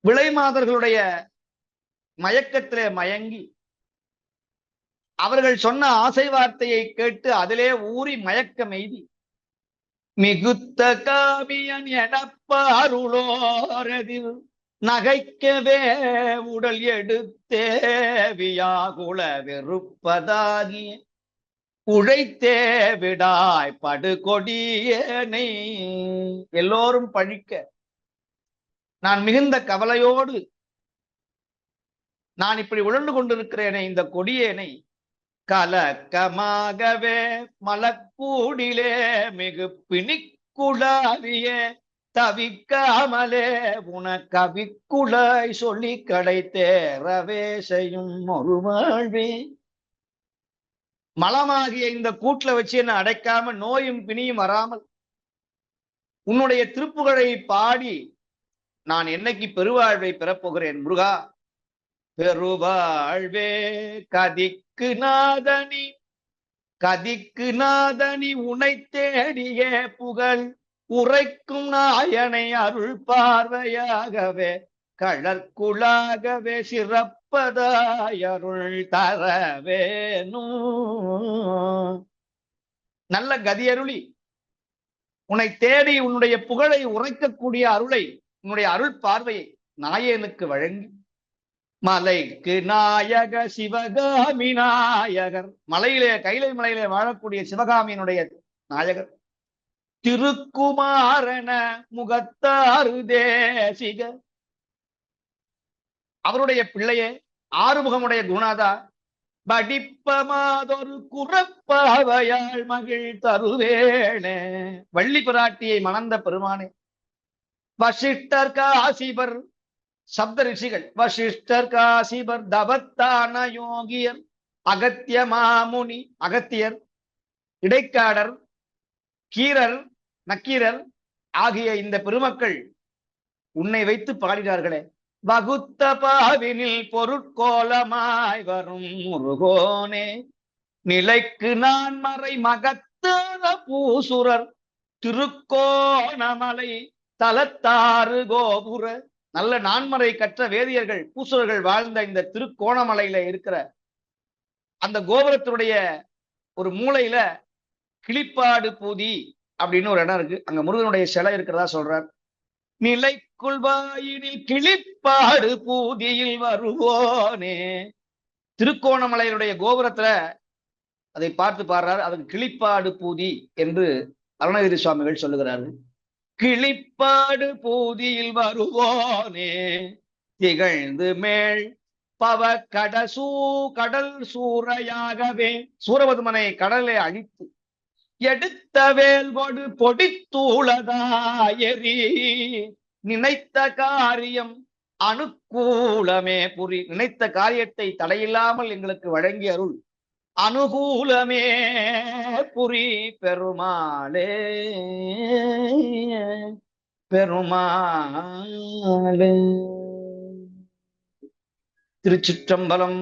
விளை மாதர்களுடைய மயக்கத்திலே மயங்கி அவர்கள் சொன்ன ஆசை வார்த்தையை கேட்டு அதிலே ஊறி மயக்கம் எய்தி மிகுத்த காவியன் எனப்பாருளோரதில் நகைக்கவே உடல் எடுத்தே வியாகுல வெறுப்பதாகிய உழைத்தே விடாய் படுகொடியேனை. எல்லோரும் பழிக்க நான் மிகுந்த கவலையோடு நான் இப்படி உழந்து கொண்டிருக்கிறேனே, இந்த கொடியேனை கலக்கமாகவே மலக்கூடிலே மிகு பிணிக்குழாவிய தவிக்காமலே உனக்கவிக்குழாய் சொல்லி கடை தேரவே செய்யும் ஒரு வாழ்வே. மலமாகிய இந்த கூட்டுல வச்சு என்ன அடைக்காம நோயும் பிணியும் வராமல் உன்னுடைய திருப்புகழை பாடி நான் என்னைக்கு பெருவாழ்வை பெறப்போகிறேன் முருகா. பெருவாழ்வே கதிக்கு நாதனி உனை தேடிய புகழ் உரைக்கும் நாயனை அருள் பார்வையாகவே கழற்குழாகவே சிறப்பதாய் அருள் தரவேனும். நல்ல கதியருளி உன்னை தேடி உன்னுடைய புகழை உரைக்கக்கூடிய அருளை, உன்னுடைய அருள் பார்வையை நாயனுக்கு வழங்கி மலைக்கு நாயக சிவகாமி நாயகர், மலையிலே கைலை மலையிலே வாழக்கூடிய சிவகாமியினுடைய நாயகர் திருக்குமாரன முகத்தாறு தேசிக, அவருடைய பிள்ளையே ஆறுமுகமுடைய குணாதா படிப்பமாதொரு குறப்பாவையாள் மகிழ் தருவேனே. வள்ளி பிராட்டியை மணந்த பெருமானே. வசிஷ்டர் காசிபர் சப்த ரிஷிகள், வசிஷ்டர் காசிபர் தவத்தான யோகியர் அகத்திய மாமுனி அகத்தியர் இடைக்காடர் கீரர் நக்கீரர் ஆகிய இந்த பெருமக்கள் உன்னை வைத்து பாடினார்களே. வகுத்த பாவினில் பொருட்கோலமாய் வரும் முருகோனே நிலைக்கு நான் மறை மகத்தான பூசுரர் திருக்கோணமலை தலத்தாறு கோபுர. நல்ல நான்மறை கற்ற வேதியர்கள் பூசுரர்கள் வாழ்ந்த இந்த திருக்கோணமலையில இருக்கிற அந்த கோபுரத்தினுடைய ஒரு மூலையில கிளிப்பாடு பூதி அப்படின்னு ஒரு இடம் இருக்கு. அங்க முருகனுடைய சிலை இருக்கிறதா சொல்றார். நிலைக்குள் வாயினில் கிளிப்பாடு பூதியில் வருவோனே. திருக்கோணமலையினுடைய கோபுரத்துல அதை பார்த்து பாடுறார். அதுக்கு கிளிப்பாடு பூதி என்று அருணகிரி சுவாமிகள் சொல்லுகிறார்கள். கிளிப்பாடு பூதியில் வருவோனே திகழ்ந்து மேல் பவ கடல் சூறையாகவே சூரபதுமனை கடலை அழித்து எடுத்த வேல்கொடு பொடித்தூளதாயரி நினைத்த காரியம் அனுகூலமே புரி நினைத்த காரியத்தை தடையில்லாமல் எங்களுக்கு வழங்கி அருள் அனுகூலமே புரி பெருமாளே பெருமாளே. திருச்சிற்றம்பலம்.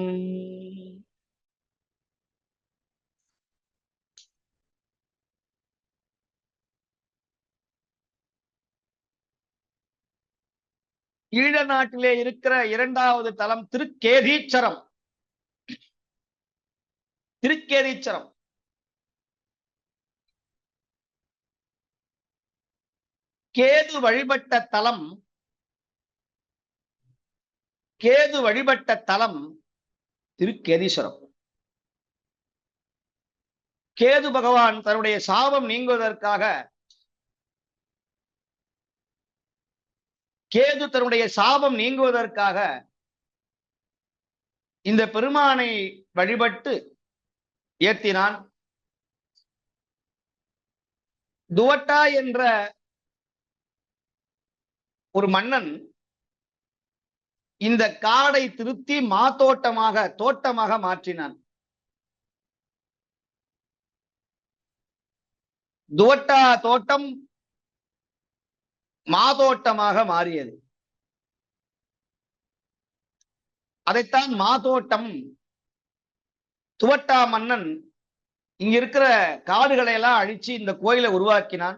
ஈழ நாட்டிலே இருக்கிற இரண்டாவது தலம் திருக்கேதீச்சரம். திருக்கேதீச்சரம் கேது வழிபட்ட தலம். கேது வழிபட்ட தலம் திருக்கேதீஸ்வரம். கேது பகவான் தன்னுடைய சாபம் நீங்குவதற்காக கேது தன்னுடைய சாபம் நீங்குவதற்காக இந்த பெருமானை வழிபட்டு ஏத்தினான். துவட்டா என்ற ஒரு மன்னன் இந்த காடை திருத்தி தோட்டமாக மாற்றினான். துவட்டா தோட்டம் மாதோட்டமாக மாறியது. அதைத்தான் மாதோட்டம். துவட்டா மன்னன் இங்க இருக்கிற காடுகளை எல்லாம் அழிச்சு இந்த கோயிலை உருவாக்கினான்.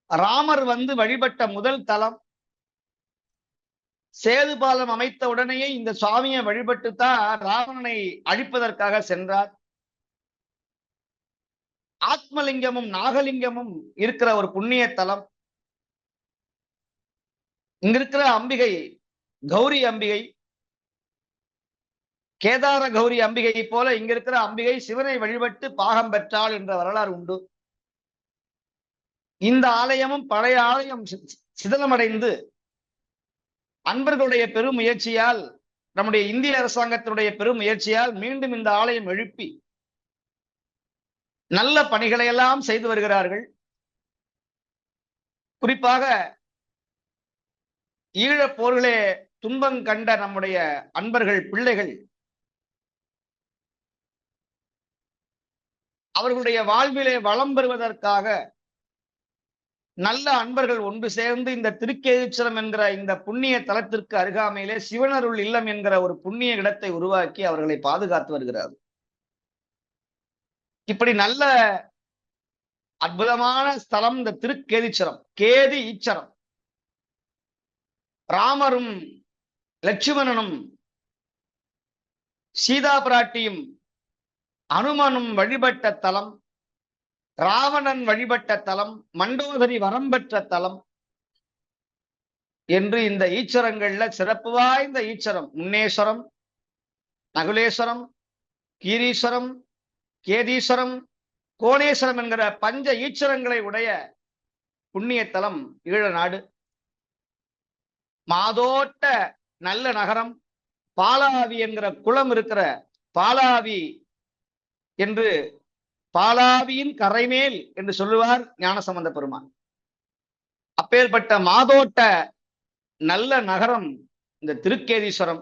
ராமர் வந்து வழிபட்ட முதல் தலம். சேது பாலம் அமைத்த உடனேயே இந்த சுவாமியை வழிபட்டுத்தான் ராவணனை அழிப்பதற்காக சென்றார். ஆத்மலிங்கமும் நாகலிங்கமும் இருக்கிற ஒரு புண்ணிய தலம். இங்க இருக்கிற அம்பிகை கௌரி அம்பிகை, கேதார கௌரி அம்பிகை போல இங்க இருக்கிற அம்பிகை சிவனை வழிபட்டு பாகம் பெற்றாள் என்ற வரலாறு உண்டு. இந்த ஆலயமும் பழைய ஆலயம் சிதலமடைந்து அன்பர்களுடைய பெரும் முயற்சியால், நம்முடைய இந்திய அரசாங்கத்தினுடைய பெரும் முயற்சியால் மீண்டும் இந்த ஆலயம் எழுப்பி நல்ல பணிகளை எல்லாம் செய்து வருகிறார்கள். குறிப்பாக ஈழப் போர்களே துன்பம் கண்ட நம்முடைய அன்பர்கள் பிள்ளைகள் அவர்களுடைய வாழ்விலே வளம் பெறுவதற்காக நல்ல அன்பர்கள் ஒன்று சேர்ந்து இந்த திருக்கேதீச்சரம் என்கிற இந்த புண்ணிய தலத்திற்கு அருகாமையிலே சிவனருள் இல்லம் என்கிற ஒரு புண்ணிய இடத்தை உருவாக்கி அவர்களை பாதுகாத்து வருகிறார்கள். இப்படி நல்ல அற்புதமான ஸ்தலம் இந்த திருக்கேதீச்சரம். கேது ஈச்சரம். ராமரும் லட்சுமணனும் சீதா பிராட்டியும் அனுமனும் வழிபட்ட தலம், ராவணன் வழிபட்ட தலம், மண்டோதரி வரம் பெற்ற தலம் என்று இந்த ஈச்சரங்கள்ல சிறப்பு வாய்ந்த ஈச்சரம் முன்னேஸ்வரம், நகுலேஸ்வரம், கீரீஸ்வரம், கேதீஸ்வரம், கோணேஸ்வரம் என்கிற பஞ்ச ஈச்சரங்களை உடைய புண்ணிய தலம் ஈழ நாடு. மாதோட்ட நல்ல நகரம். பாலாவி என்கிற குளம் இருக்கிற பாலாவி என்று, பாலாவியின் கரைமேல் என்று சொல்லுவார் ஞானசம்பந்த பெருமான். அப்பேற்பட்ட மாதோட்ட நல்ல நகரம் இந்த திருக்கேதீஸ்வரம்.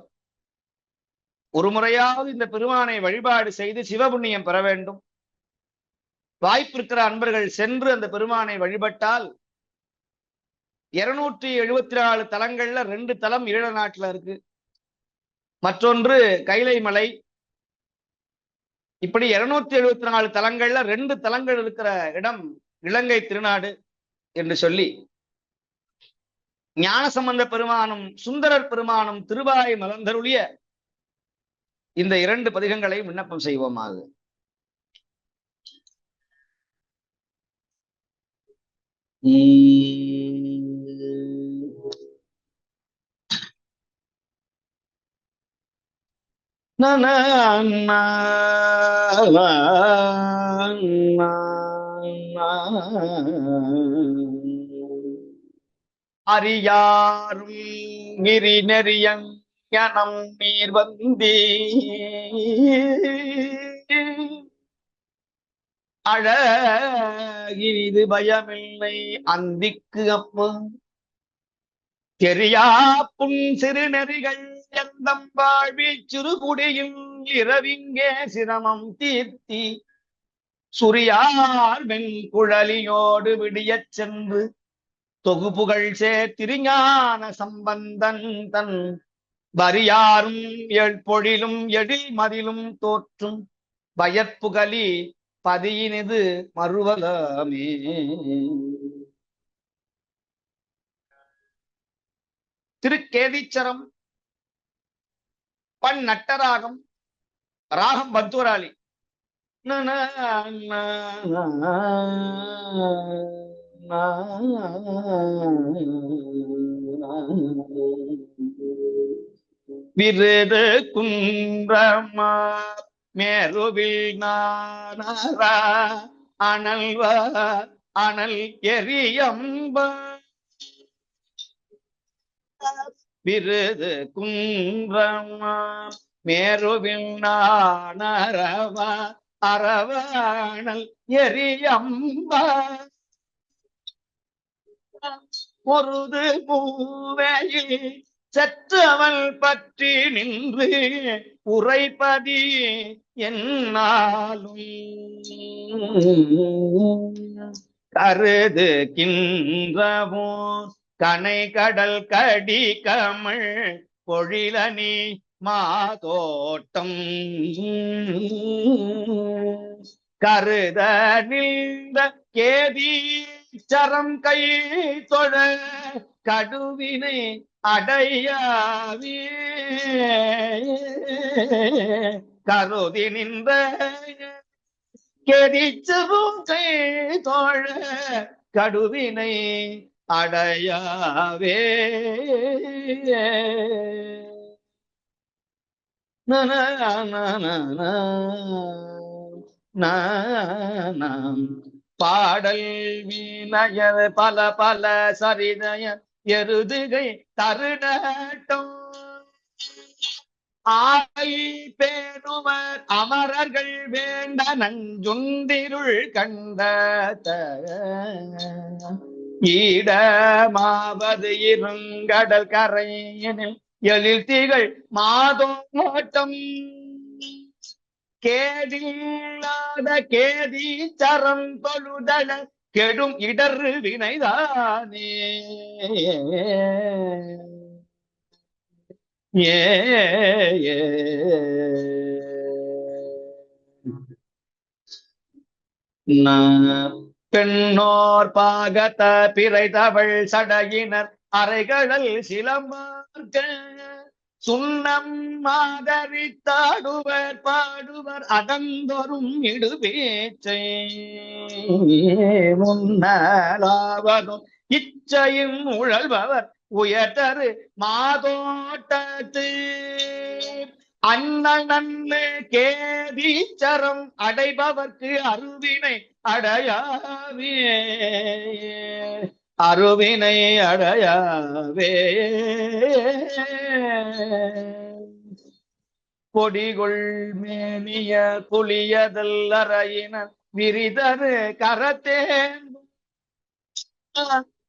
ஒரு முறையாவது இந்த பெருமானை வழிபாடு செய்து சிவபுண்ணியம் பெற வேண்டும். வாய்ப்பு இருக்கிற அன்பர்கள் சென்று அந்த பெருமானை வழிபட்டால் 274 தலங்கள்ல 2 தலம் ஈழ நாட்டுல இருக்கு. மற்றொன்று கைலை மலை. இப்படி 274 தலங்கள்ல 2 தலங்கள் இருக்கிற இடம் இலங்கை திருநாடு என்று சொல்லி ஞானசம்பந்த பெருமானும் சுந்தரர் பெருமானும் திருவாய் மலர்ந்தருளிய இந்த 2 பதிகங்களை விண்ணப்பம் செய்வோமாக. நன அறியாரும் நெறி நெறியங் ஞனம் நீர் வந்தே அழகினிது பயமில்லை அந்திக்கு அப்ப தெரியா புன் சிறு நெறிகள் எந்தம் வாழ்வில் சிறுகுடியில் இரவிங்கே சிரமம் தீர்த்தி சுரியார் வெண்குழலியோடு விடியச் சென்று தொகுப்புகள் சேர்த்திருஞான சம்பந்தன் தன் வரியாரும் பொழிலும் எழில் மதிலும் தோற்றும் வயற்புகலி பதியினது மறுவலமே. திருக்கேதீச்சரம், பண் நட்டராகம், ராகம் பந்துராளி. விருது குன்றமா மேருவில் நானரா அனல் எரியம்ப விருது குன்றமா மேருவில் நானரவா அரவணல் எரியம்ப பொருது மூவையில் சற்றவள் பற்றி நின்று உரைப்பதி என்னாலும் கருது கின்றவோ கனை கடல் கடி கமிழ் பொழிலனி மாதோட்டம் கருத நின்ற கேதி சரம் கை தொழ கடுவினை அடையாவே கருதி நின்ற கேதிச்சரும் கை தொழ கடுவினை அடையாவே. பாடல் வீணையர் பல பல சரிதய எருதுகை தருணட்டும் ஆய் பேணுவர் அமரர்கள் வேண்ட நஞ்சுந்திருள் கண்ட ஈடமாவது இருங்கடல் கரையினில் எழில் திகழ் மாதோட்டம் கேடில்லாத கேதி சரம் தொழுதல கெடும் இடர் வினைதானே. பெண்ணோர் பாகத்த பிறை தவள் சடையினர் அறைகளல் சிலம்பார்க்க சுண்ணம் ஆதரித்தாடுவர் பாடுவர் அடந்தொரும் இடுபேச்சை முன்னலாவதும் இச்சையும் உழல்பவர் உயர்தரு மாதோட்டத்து அண்ணனன்னு கேதீச்சரம் அடைபவர்க்கு அருவினை அடையாவே அருவினை அடையாவே. பொடிகொள் மேனிய புலியதல் அறையின விரிதரு கரத்தேன்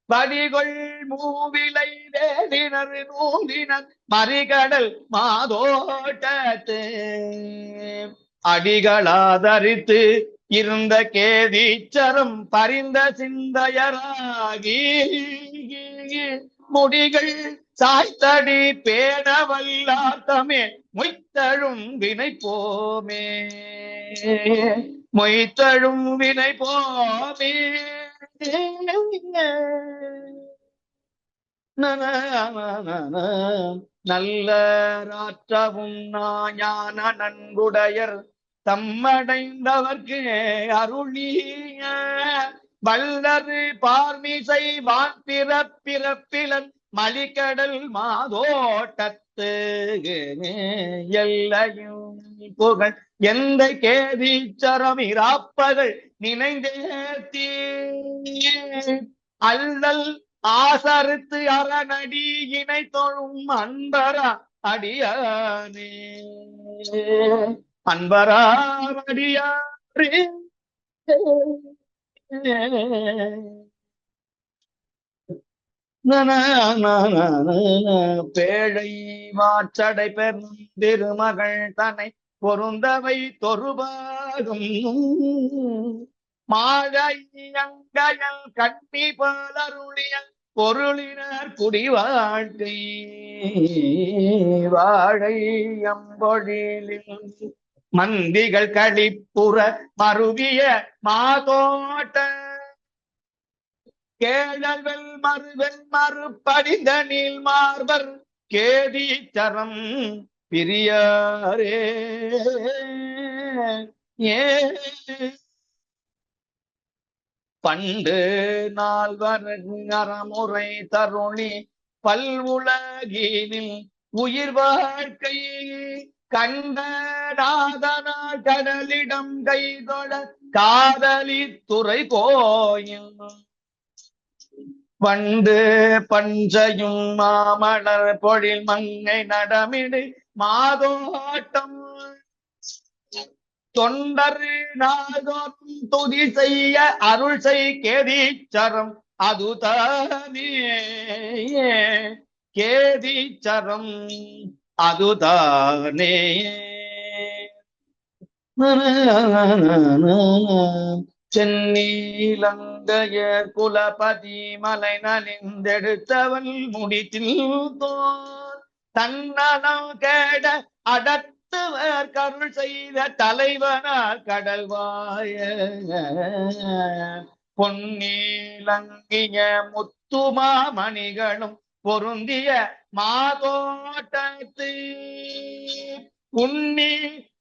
படிகொள் மூவிலை வேலினர் நூலினர் மறிகடல் மாதோட்டத்து அடிகளாதரித்து இருந்த கேதீச்சரம் பரிந்த சிந்தையராகி முடிகள் சாய்த்தடி பேணவல்லாத்தமே மொய்த்தழும் வினை போமே மொய்த்தழும் வினை போமே. நல்ல ராற்றவும் ஞான நன்குடையர் தம்மடைந்தவர்க்கு அருளிய வல்லது பார்மிசை வான்பிறப்பிறப்பிலன் மலிகடல் மாதோட்டத்து எல்லையும் புகழ் எந்த கேதீச்சரம் இராப்பகள் நினைந்தேத்தி அல்லல் ஆசறுத்து அரணடி இணை தொழும் அன்பரா அடியானே அன்பரா அடியாரே பேழை மாற்றடை பெறும் திருமகள் தன்னை பொருந்தவை தொருபாகும் மாழையங்கையல் கண்ணி பலருளிய பொருளினர் குடி வாழ்க்கை வாழை அம்பொழிலில் மந்திகள் களிப்புற மருவிய மாதோட்ட கேழல்வெல் மறுபடிந்த நீள் மார்பர் கேதீச்சரம் பிரியாரே பண்டு நால்வர் அறமுறை தருணி பல்வுலகினில் உயிர் வாழ்க்கை கண்ட நாதனார் கடலிடம் கைதொழ காதலி துறை போயும் பண்டு பஞ்சையும் மாமலர் பொழில் மங்கை நடமிடு மாதோட்டம் தொண்டர் நாதோறும் துதி செய்ய அருள் செய் கேதீச்சரம் அதுதானே கேதீச்சரம் அதுதானே சென்னீலங்கைய குலபதி மலை நலிந்தெடுத்தவன் முடித்தில் தோல் தன்னலம் கேட அடத்துவர் கருள் செய்த தலைவனார் கடல்வாய பொன்னீலங்கிய முத்துமாமணிகளும் பொருந்திய மாதோட்டத்து உன்னி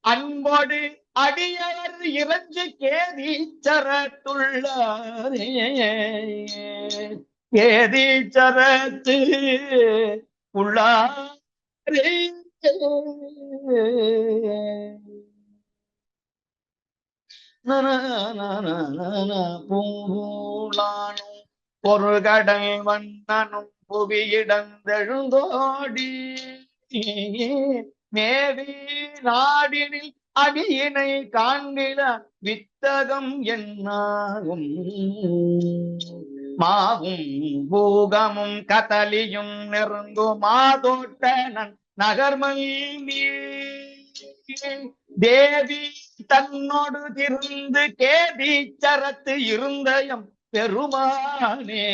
அன்போடு அடியவர் இறஞ்சு கேதீச்சரத்துள்ளாரே கேதீச்சரத்து உள்ளாரே பூங்கூளானும் பொருகடல் வண்ணனும் புவியிடந்தெழுந்தோடி மேவி நாடினில் அடியினை காண்கில வித்தகம் என்னாகும் மாவும் பூகமும் கதலியும் நெருங்கு மாதோட்ட நகர்மல் தேவி தன்னோடு திருந்து கேதீச்சரத்து இருந்தயம் பெருமானே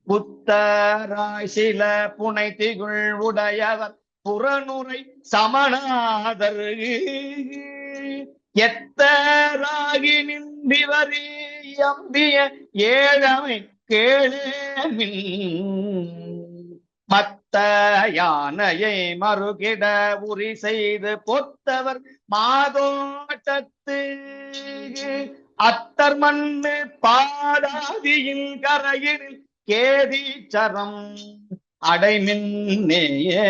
புத்தராய் சில புனை திகுள் உடையவர் புறநுரை சமணாதர் எத்தராகி நின்றிவரே அம்பிய ஏழமை கேளேமின் மத்த யானையை மறுகிட உரி செய்து பொத்தவர் மாதோட்டத்து அத்தர் மண்ணு பாடாதியின் கரையில் கேதீச்சரம் அடைமின்னேயே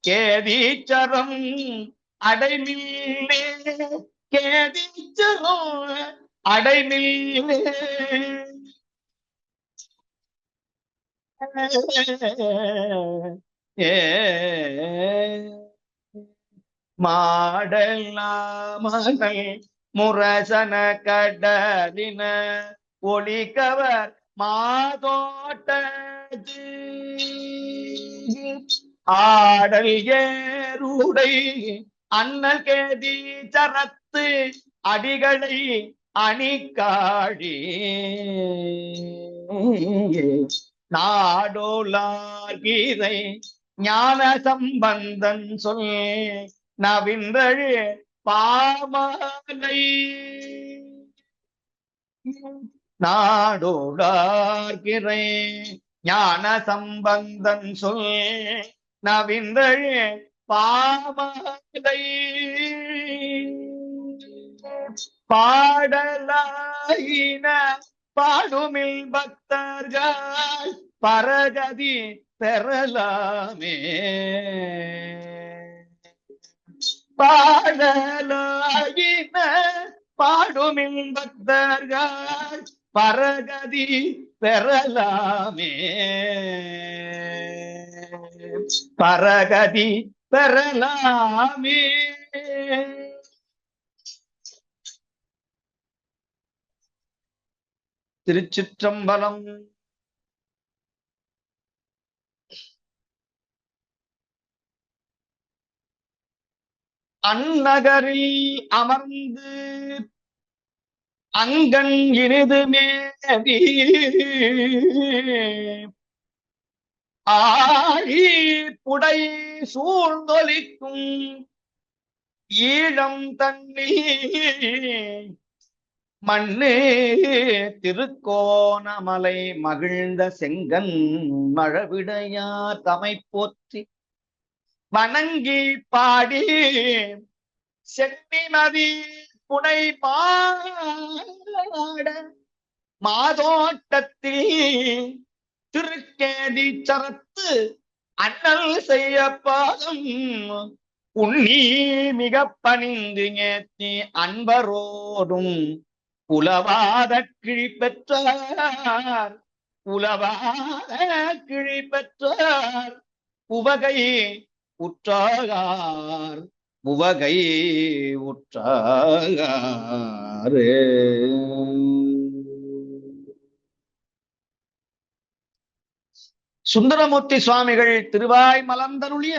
கேதீச்சரம் அடைமில்லே கேதீச்சரம் அடைமில்லே மாடலாமனை முரசன கடலின ஒளிகவர் மாதோட்டது ஆடல் ஏருடை அண்ணல் கேதீச்சரத்து அடிகளை அணிக்காழி நாடோலார்கீதை ஞான சம்பந்தன் சொல் நவின்றழு பாமலை நாடோடார்கிறை ஞான சம்பந்தன் சொல் நவின்றழு பாமலை பாடலாயின பாடுமில் பக்தர்கள் பரகதி பெறலாமே. பாடலாயின பாடுமில் பக்தர்கள் பரகதி பெறலாமே. பரகதி பெறலாமே. திருச்சிற்றம்பலம். அந்நகரில் அமர்ந்து அங்கண் இனிது மேவி ஆழி புடை சூழ்ந்தொலிக்கும் ஈழம் தண்ணீர் மண்ணு திருக்கோணமலை மகிழ்ந்த செங்கன் மழவிடையார் தமை போற்றி வணங்கி பாடி சென்னிமதி புனை பாட மாதோட்டத்தில் திருக்கேதி சரத்து அண்ணல் செய்ய பாதம் உண்ணி மிக பணிந்து ஏத்தி அன்பரோடும் உலவாத கிழி பெற்றார். உலவாத கிழி பெற்றார் உவகை உற்றார். உவகை உற்றார். சுந்தரமூர்த்தி சுவாமிகள் திருவாய் மலர்ந்தருளிய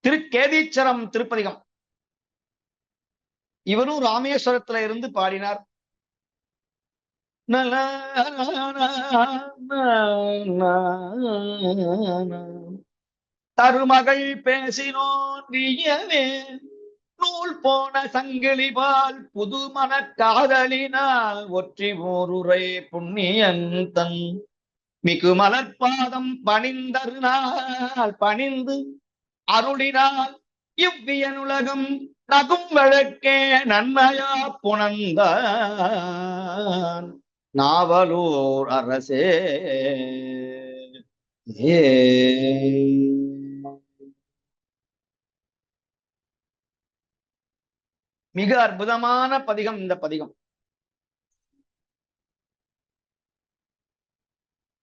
திருக்கேதீச்சரம் திருப்பதிகம். இவரும் ராமேஸ்வரத்துல இருந்து பாடினார். தருமகள் பேசினோன்றியவே நூல் போன சங்கிலிபால் புது மன காதலினால் ஒற்றி ஓருரை புண்ணியன் தன் மிகு மலர்பாதம் பணிந்தருநாள் பணிந்து அருளினால் இவ்வியனுலகம் நகும் வழக்கே நன்மையா புணர்ந்தான் நாவலூர் அரசே. மிக அற்புதமான பதிகம் இந்த பதிகம்.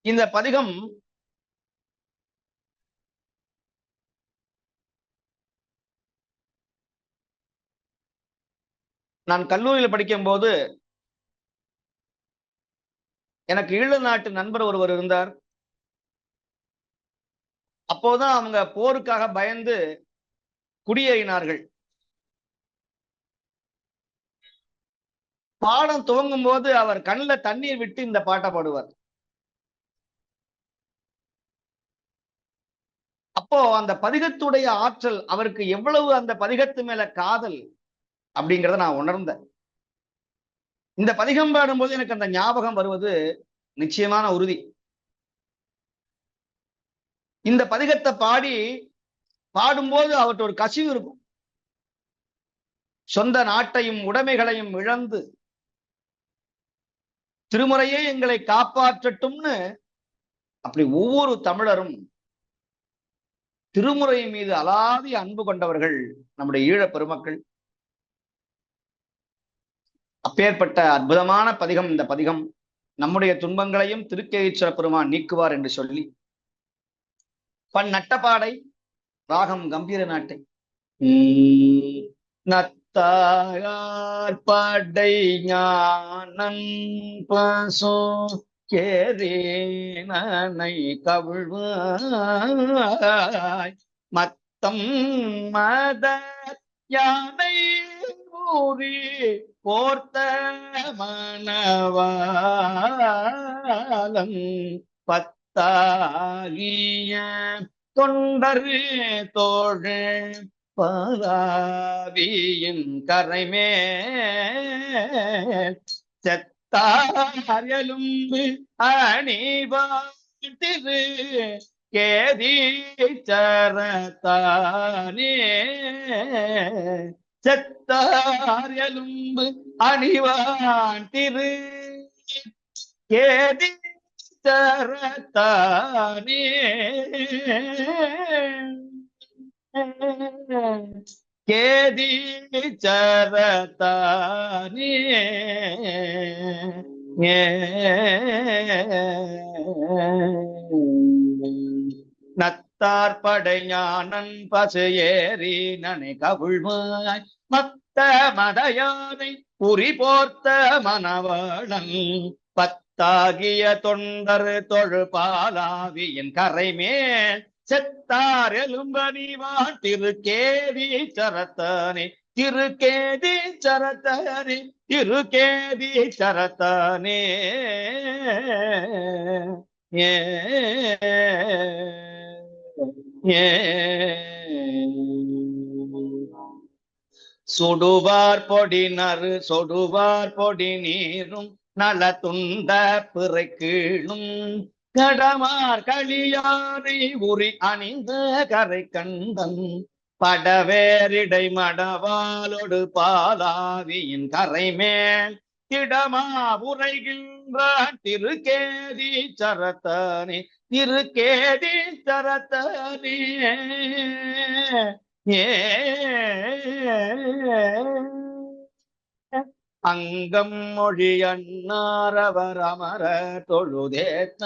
இந்த பதிகம் நான் கல்லூரியில் படிக்கும் போது எனக்கு ஈழ நாட்டு நண்பர் ஒருவர் இருந்தார். அப்போதான் அவங்க போருக்காக பயந்து குடியேறினார்கள். பாடம் துவங்கும் போது அவர் கண்ணில் தண்ணீர் விட்டு இந்த பாட்டை பாடுவார். அப்போ அந்த பதிகத்துடைய ஆற்றல், அவருக்கு எவ்வளவு அந்த பதிகத்து மேல காதல் அப்படிங்கிறத நான் உணர்ந்தேன். இந்த பதிகம் பாடும்போது எனக்கு அந்த ஞாபகம் வருவது நிச்சயமான உறுதி. இந்த பதிகத்தை பாடும்போது அவர்கிட்ட ஒரு கசிவு இருக்கும். சொந்த நாட்டையும் உடைமைகளையும் இழந்து திருமுறையே எங்களை காப்பாற்றட்டும்னு அப்படி ஒவ்வொரு தமிழரும் திருமுறை மீது அலாதி அன்பு கொண்டவர்கள் நம்முடைய ஈழப் பெருமக்கள். அப்பேற்பட்ட அற்புதமான பதிகம் இந்த பதிகம். நம்முடைய துன்பங்களையும் திருக்கேதீச்சர பெருமான் நீக்குவார் என்று சொல்லி பண் நட்டப்பாடை ராகம் கம்பீர நாட்டை நத்தார் பாடை ஞானன் பசோ கேரேனை கவிழ்வாய் மத்தம் மத யானை ஊரி போர்த்த மணவாளம் பத்தாகிய தொண்டரு தோழ பராவியின் கரைமேல் செத்தார் எலும்பு அணிவாட்டிரு கேதீச்சரத்தானே செத்தார் எலும்பு அணிவான் திரு கேதி சரத்தானே கேதி சரத்தானே நத்தார் படைஞானன் பசு ஏறி நனை கவிழ்வாய் மத்த மதையானை குறி போர்த்த மணவாளன் பத்தாகிய தொண்டர் தொழு பாலாவியின் கரைமேல் செத்தார் எலும்பணிவான் திருக்கேதி சரத்தானே திருக்கேதி சரத்தானே திருக்கேதி சரத்தானே சுடுவார் பொடினரு சொடுவார் பொடி நீரும் நல துண்ட பிறை கீழும் கடமார் களியாரை உரி அணிந்த கரை கண்டன் படவேரிடை மடவாலொடு பாலாவியின் கரைமேல் திடமா உரைகின்றான் திருக்கேதி சரத்தானே திருக்கேதி சரத்தானே அங்கம் மொழி அண்ணாரவர் அமர தொழுதேத்த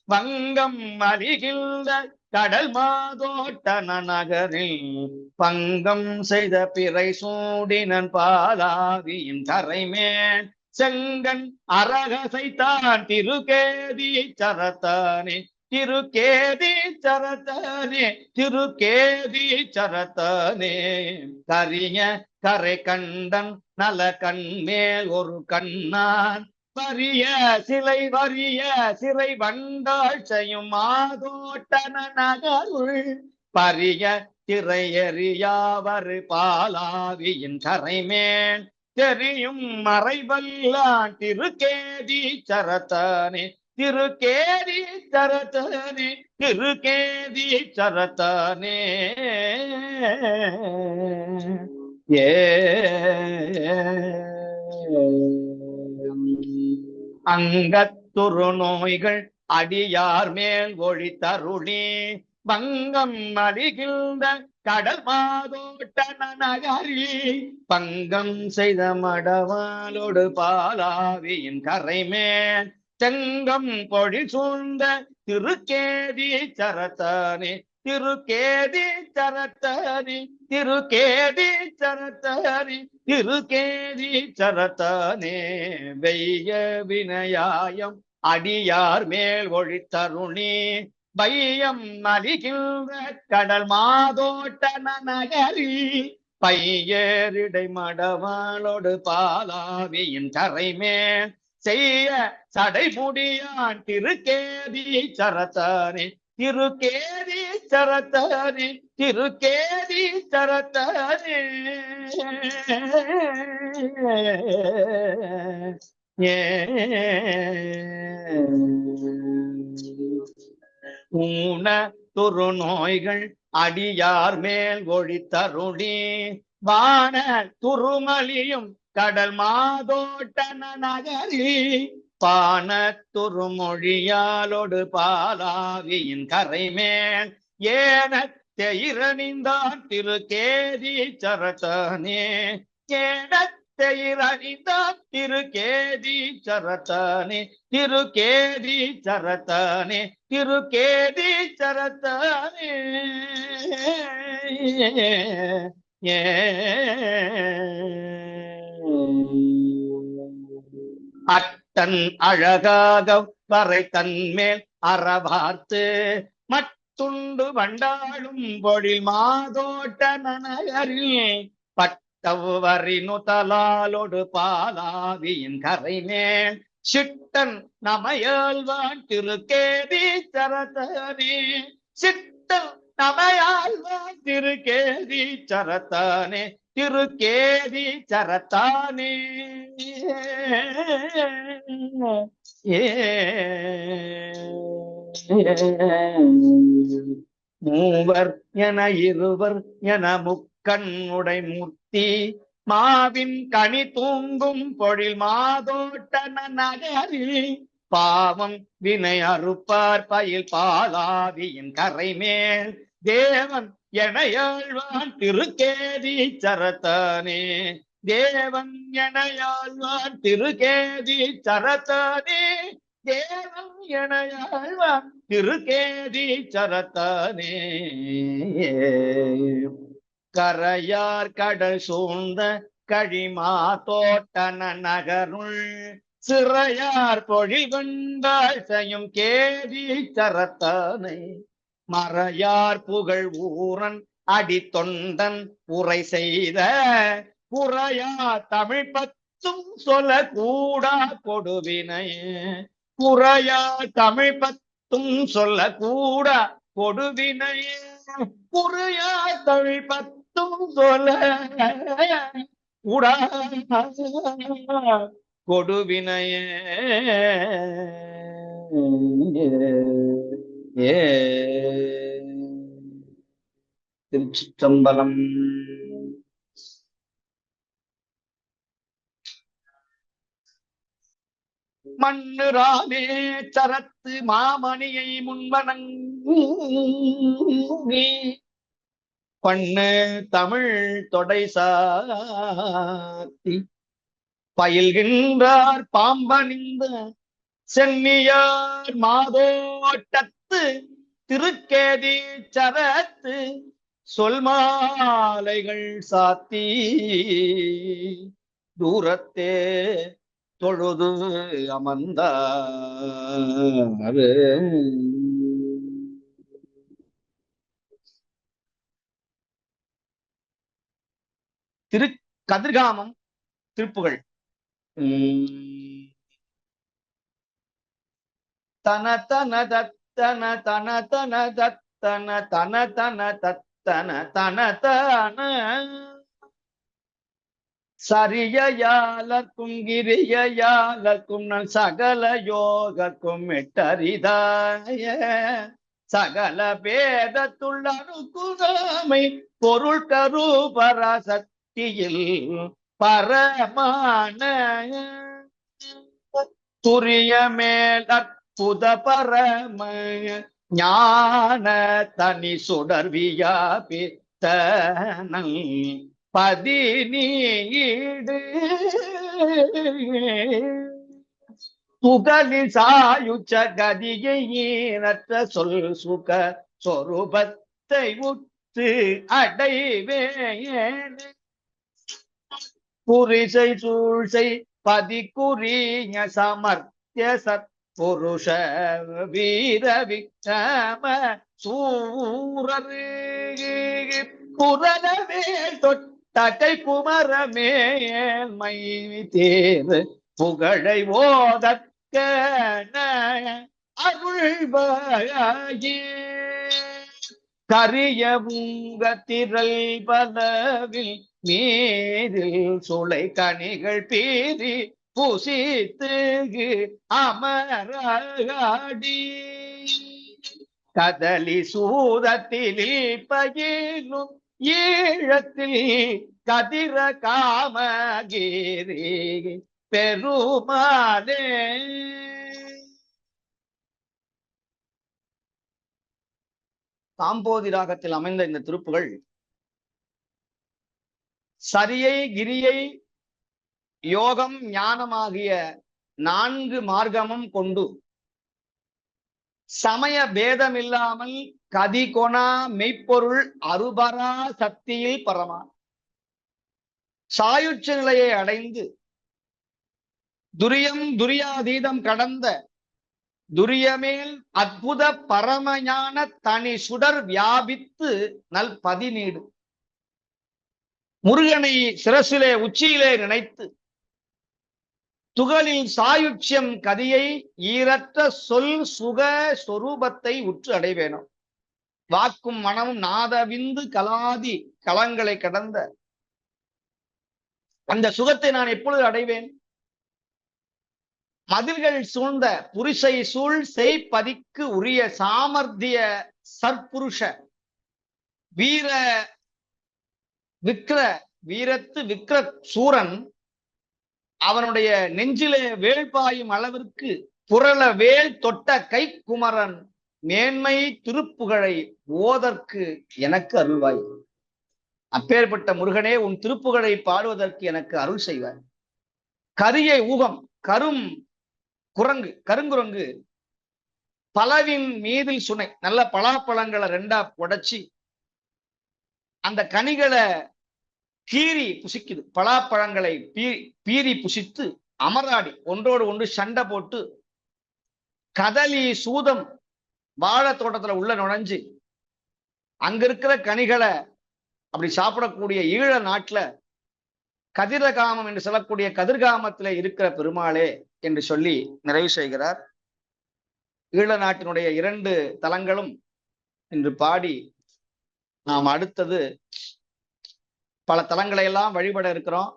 வங்கம் மலிகின்ற கடல் மாதோட்டன நகரில் பங்கம் செய்த பிறை சூடினன் பாலாவியின் கரைமேல் செங்கன் அரகசைத்தான் திருக்கேதி சரத்தானே திருக்கேதி சரத்தானே திருக்கேதி சரத்தானே கரிய கரை கண்டன் நல கண்மேல் ஒரு கண்ணான் வரிய சிறை வண்டாள் செய்யும் மாதோட்டன நகருள் பரிய திரையறியாவர் பாலாவியின் கரைமேல் தெரியும் மறைவல்லான் திருக்கேதி சரத்தானே திருக்கேதி சரத்தானே திருக்கேதி சரத்தானே அங்கத்துரு நோய்கள் அடியார் மேல் ஒளி தருளி பங்கம் அடிகின்ற கடல் மாதோட்டன நகரி பங்கம் செய்த மடவாலோடு பாலாவியின் கரைமேல் செங்கம் பொழி சூழ்ந்த திருக்கேதி சரத்தானே திருக்கேதி சரத்தானே திருக்கேதி சரத்தானே திருக்கேதி சரத்தானே வெய்ய வினயாயம் அடியார் மேல் ஒளி தருணி பையம் மலிகின்ற கடல் மாதோட்டன நகரி பையரிடை மடவாளோடு பாலாவியின் கரைமேல் செய்ய சடைமுடியான் திருக்கேதி சரத்தானே திருக்கேதி சரத்தானே திருக்கேதி சரத்தானே ஊன துரு நோய்கள் அடியார் மேல் ஒளி தருளி வான துருமலியும் கடல் மாதோட்டன நகரி பான துருமொழியாலோடு பாலாவியின் கரைமேல் ஏன தெயிரணிந்தான் திருக்கேதி சரத்தானே ஏன தெயிரணிந்தான் திருக்கேதி சரத்தானே திருக்கேதி சரத்தானே திருக்கேதி சரத்தானே அட்டன் அழகாக வரை தன்மேல் அறவார்த்து மட்டுண்டு வண்டாளும் பொழில் மாதோட்டன நகரில் பட்டவரி நுதலாலோடு பாலாவியின் கரைமேல் சிட்டன் நமையாழ்வான் திருக்கேதி சரத்தானே சிட்டன் நமையாழ்வான் திருக்கேதி சரத்தானே திருக்கேதி சரத்தானே மூவர் என இருவர் என முக்கண்ணுடை சக்தி மாவின் கனி தூங்கும் பொழில் மாதோட்டன நகரில் பாவம் வினை அறுப்பார் பயில் பாலாவியின் கரை மேல் தேவன் எனையாழ்வான் திருக்கேதி சரத்தானே தேவன் எனையாழ்வான் திருக்கேதி சரத்தானே தேவன் எனையாழ்வான் திருக்கேதி சரத்தானே கரையார் கடல் சூழ்ந்த கழிமா தோட்டன நகருள் சிறையார் பொழில் கொண்டாள் செய்யும் கேதி சரத்தானை மறையார் புகழ் ஊரன் அடி தொண்டன் உரை செய்த புறையா தமிழ் பத்தும் சொல்ல கூடா கொடுவினையே புறையா தமிழ் பத்தும் சொல்ல கூடா கொடுவினையே புறையா தமிழ் பத்தும் சொல்ல கூடா கொடுவினையே திருச்சிற்றம்பலம். மண்ணுராமே சரத்து மாமணியை முன்வணங்கி பண்ணு தமிழ் தொடை சாத்தி பயில்கின்றார் பாம்பணிந்த சென்னியார் மாதோட்டத்து திருக்கேதி சரத்து சொல்மாலைகள் சாத்தி தூரத்தே தொழுது அமர்ந்தார். திரு கதிர்காமம் திருப்புகள். தன தன தத்தன தன தன தத்தன தன தன தத்தன தன தன சரியயாலக்கும் கிரியயாலக்கும் சகல யோகக்கும் எட்டரிதாய சகல பேதத்துள்ள அணுகுணமை பொருள் கரு பராசக்தியில் பரமான துரிய மேல் அற்புத பரம ஞான தனி சுடர்வியாபித்தனல் பதினீடு புகழில் சாயுச்ச கதியற்ற சொல் சுக சொரூபத்தை உற்று அடைவேன் புரிசை சூழ்சை பதிக்குரிய சமர்த்திய சத்புருஷ வீர விக்ரம சூரரு புரளவே தொட்டகை குமரமேல்மை தேர் புகழை ஓதற்க அருள்வாயே கரிய உங்க திரள் பலவில் மீதில் சுளை கனிகள் பீறி புசித்து அமராடி கதலி சூதத்தில் பயிலும் ஈழத்தில் கதிர காமகிரி பெருமாளே. காம்போதி ராகத்தில் அமைந்த இந்த திருப்புகள் சரியை கிரியை யோகம் ஞானமாகிய 4 மார்க்கமும் கொண்டு சமய பேதமில்லாமல் கதிகொணா மெய்ப்பொருள் அருபரா சக்தியில் பரமா சாயுச்ச நிலையை அடைந்து துரியம் துரியாதீதம் கடந்த துரியமேல் அற்புத பரமஞான தனி சுடர் வியாபித்து நல் பதினீடு முருகனை சிரசிலே உச்சியிலே நினைத்து துகளில் சாயுட்சியம் கதியை ஈரற்ற சொல் சுக சொரூபத்தை உற்று அடைவேணும். வாக்கும் மனமும் நாதவிந்து கலாதி களங்களை கடந்த அந்த சுகத்தை நான் எப்பொழுது அடைவேன்? மதில்கள் சூழ்ந்த புரிசை சூழ் செய்பதிக்கு உரிய சாமர்த்திய சற்புருஷ வீர விக்ர வீரத்து விக்கிர சூரன் அவனுடைய நெஞ்சிலே வேல் பாயும் அளவிற்கு புரள வேல் தொட்ட கை குமரன் மேன்மை திருப்புகழை ஓதற்கு எனக்கு அருள்வாய். அப்பேற்பட்ட முருகனே, உன் திருப்புகழை பாடுவதற்கு எனக்கு அருள் செய்வாய். கரிய ஊகம் கருங்குரங்கு பலவின் மீதில் சுனை, நல்ல பலாப்பழங்களை ரெண்டா உடைச்சி அந்த கனிகளை கீறி புசிக்குது. பலாப்பழங்களை பீறி புசித்து அமராடி ஒன்றோடு ஒன்று சண்டை போட்டு கதலி சூதம் வாழை தோட்டத்துல உள்ள நுழைஞ்சு அங்க இருக்கிற கனிகளை அப்படி சாப்பிடக்கூடிய ஈழ நாட்டுல கதிரகாமம் என்று சொல்லக்கூடிய கதிர்காமத்திலே இருக்கிற பெருமாளே என்று சொல்லி நிறைவு செய்கிறார். ஈழ நாட்டினுடைய 2 தலங்களும் இன்று பாடி நாம் அடுத்தது பல தலங்களை எல்லாம் வழிபட இருக்கிறோம்.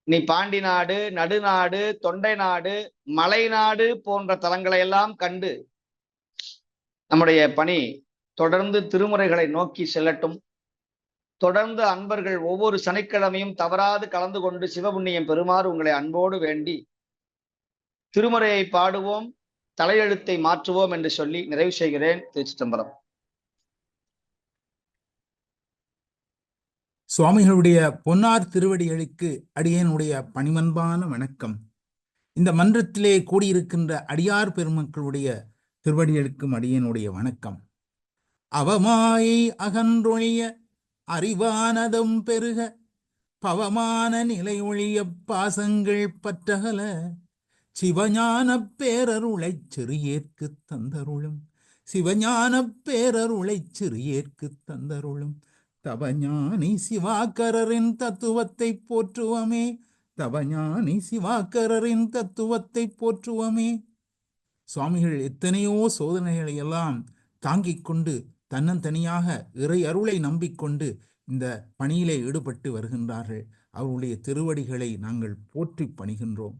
நீ பாண்டி நாடு, நடுநாடு, தொண்டை நாடு, மலைநாடு போன்ற தலங்களை எல்லாம் கண்டு நம்முடைய பணி தொடர்ந்து திருமுறைகளை நோக்கி செல்லட்டும். தொடர்ந்து அன்பர்கள் ஒவ்வொரு சனிக்கிழமையும் தவறாது கலந்து கொண்டு சிவபுண்ணியம் பெறுமாறு உங்களை அன்போடு வேண்டி திருமுறையை பாடுவோம், தலையெழுத்தை மாற்றுவோம் என்று சொல்லி நிறைவு செய்கிறேன். திருச்சிற்றம்பலம். சுவாமிகளுடைய பொன்னார் திருவடிகளுக்கு அடியேனுடைய பணிவன்பான வணக்கம். இந்த மன்றத்திலே கூடியிருக்கின்ற அடியார் பெருமக்களுடைய திருவடிகளுக்கும் அடியேனுடைய வணக்கம். அவமாயை அகன்றொழிய அறிவானதம் பெருக பவமான நிலை ஒழிய பாசங்கள் பற்றகல சிவஞான பேரருளை சிறியேற்கு தந்தருளும். சிவஞான பேரருளை சிறியேற்கு தந்தருளும். தவஞானி சிவாக்கரரின் தத்துவத்தை போற்றுவமே. தவஞானி சிவாக்கரரின் தத்துவத்தை போற்றுவமே. சுவாமிகள் எத்தனையோ சோதனைகளை எல்லாம் தாங்கிக் கொண்டு தன்னந்தனியாக இறை அருளை நம்பிக்கொண்டு இந்த பணியிலே ஈடுபட்டு வருகின்றார்கள். அவருடைய திருவடிகளை நாங்கள் போற்றி பணிகின்றோம்.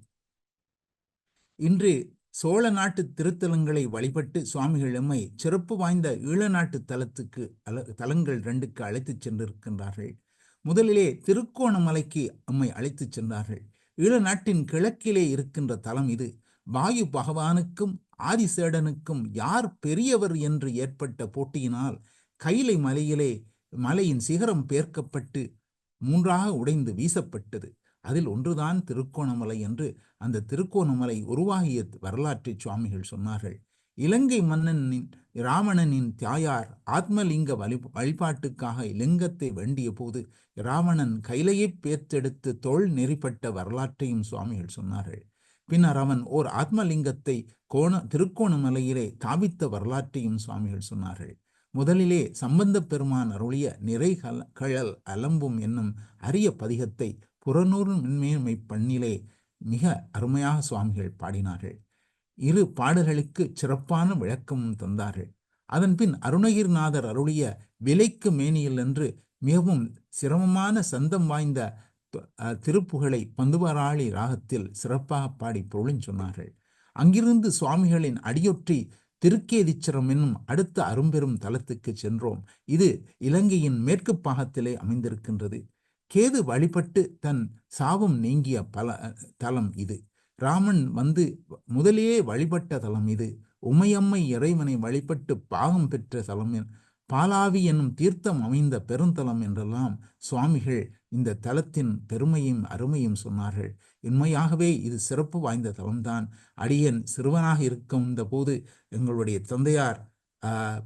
இன்று சோழ நாட்டு திருத்தலங்களை வழிபட்டு சுவாமிகள் எம்மை சிறப்பு வாய்ந்த ஈழ நாட்டு தலங்கள் 2க்கு அழைத்துச் சென்றிருக்கின்றார்கள். முதலிலே திருக்கோணமலைக்கு எம்மை அழைத்துச் சென்றார்கள். ஈழ நாட்டின் கிழக்கிலே இருக்கின்ற தலம் இது. வாயு பகவானுக்கும் ஆதிசேடனுக்கும் யார் பெரியவர் என்று ஏற்பட்ட போட்டியினால் கைலை மலையின் சிகரம் பேர்க்கப்பட்டு 3ஆக உடைந்து வீசப்பட்டது. அதில் ஒன்றுதான் திருக்கோணமலை என்று அந்த திருக்கோணமலை உருவாகிய வரலாற்றை சுவாமிகள் சொன்னார்கள். இலங்கை மன்னனின் இராவணனின் தாயார் ஆத்மலிங்க வழிபாட்டுக்காக லிங்கத்தை வேண்டிய போது இராவணன் கைலையை பேர்த்தெடுத்து தோள் நெறிப்பட்ட வரலாற்றையும் சுவாமிகள் சொன்னார்கள். பின்னர் அவன் ஓர் ஆத்மலிங்கத்தை திருக்கோணமலையிலே தாவித்த வரலாற்றையும் சுவாமிகள் சொன்னார்கள். முதலிலே சம்பந்த பெருமான் அருளிய நிறை கழல் அலம்பும் என்னும் அரிய பதிகத்தை புறநூறு மின்மேன்மை பண்ணிலே மிக அருமையாக சுவாமிகள் பாடினார்கள். 2 பாடல்களுக்கு சிறப்பான விளக்கமும் தந்தார்கள். அதன் பின் அருணகிரிநாதர் அருளிய விலைக்கு மேனியில் என்று மிகவும் சிரமமான சந்தம் வாய்ந்த திருப்புகழை பந்துவராளி ராகத்தில் சிறப்பாக பாடி பொருளும் சொன்னார்கள். அங்கிருந்து சுவாமிகளின் அடியொற்றி திருக்கேதீச்சரம் என்னும் அடுத்த அரும்பெரும் தலத்துக்கு சென்றோம். இது இலங்கையின் மேற்கு பாகத்திலே அமைந்திருக்கின்றது. கேது வழிபட்டு தன் சாபம் நீங்கிய தலம் இது. ராமன் வந்து முதலிலே வழிபட்ட தலம் இது. உமையம்மை இறைவனை வழிபட்டு பாகம் பெற்ற தலம் பாலாவி என்னும் தீர்த்தம் அமைந்த பெருந்தலம் என்றெல்லாம் சுவாமிகள் இந்த தலத்தின் பெருமையும் அருமையும் சொன்னார்கள். உண்மையாகவே இது சிறப்பு வாய்ந்த தலம்தான். அடியன் சிறுவனாக இருக்கின்ற போது எங்களுடைய தந்தையார்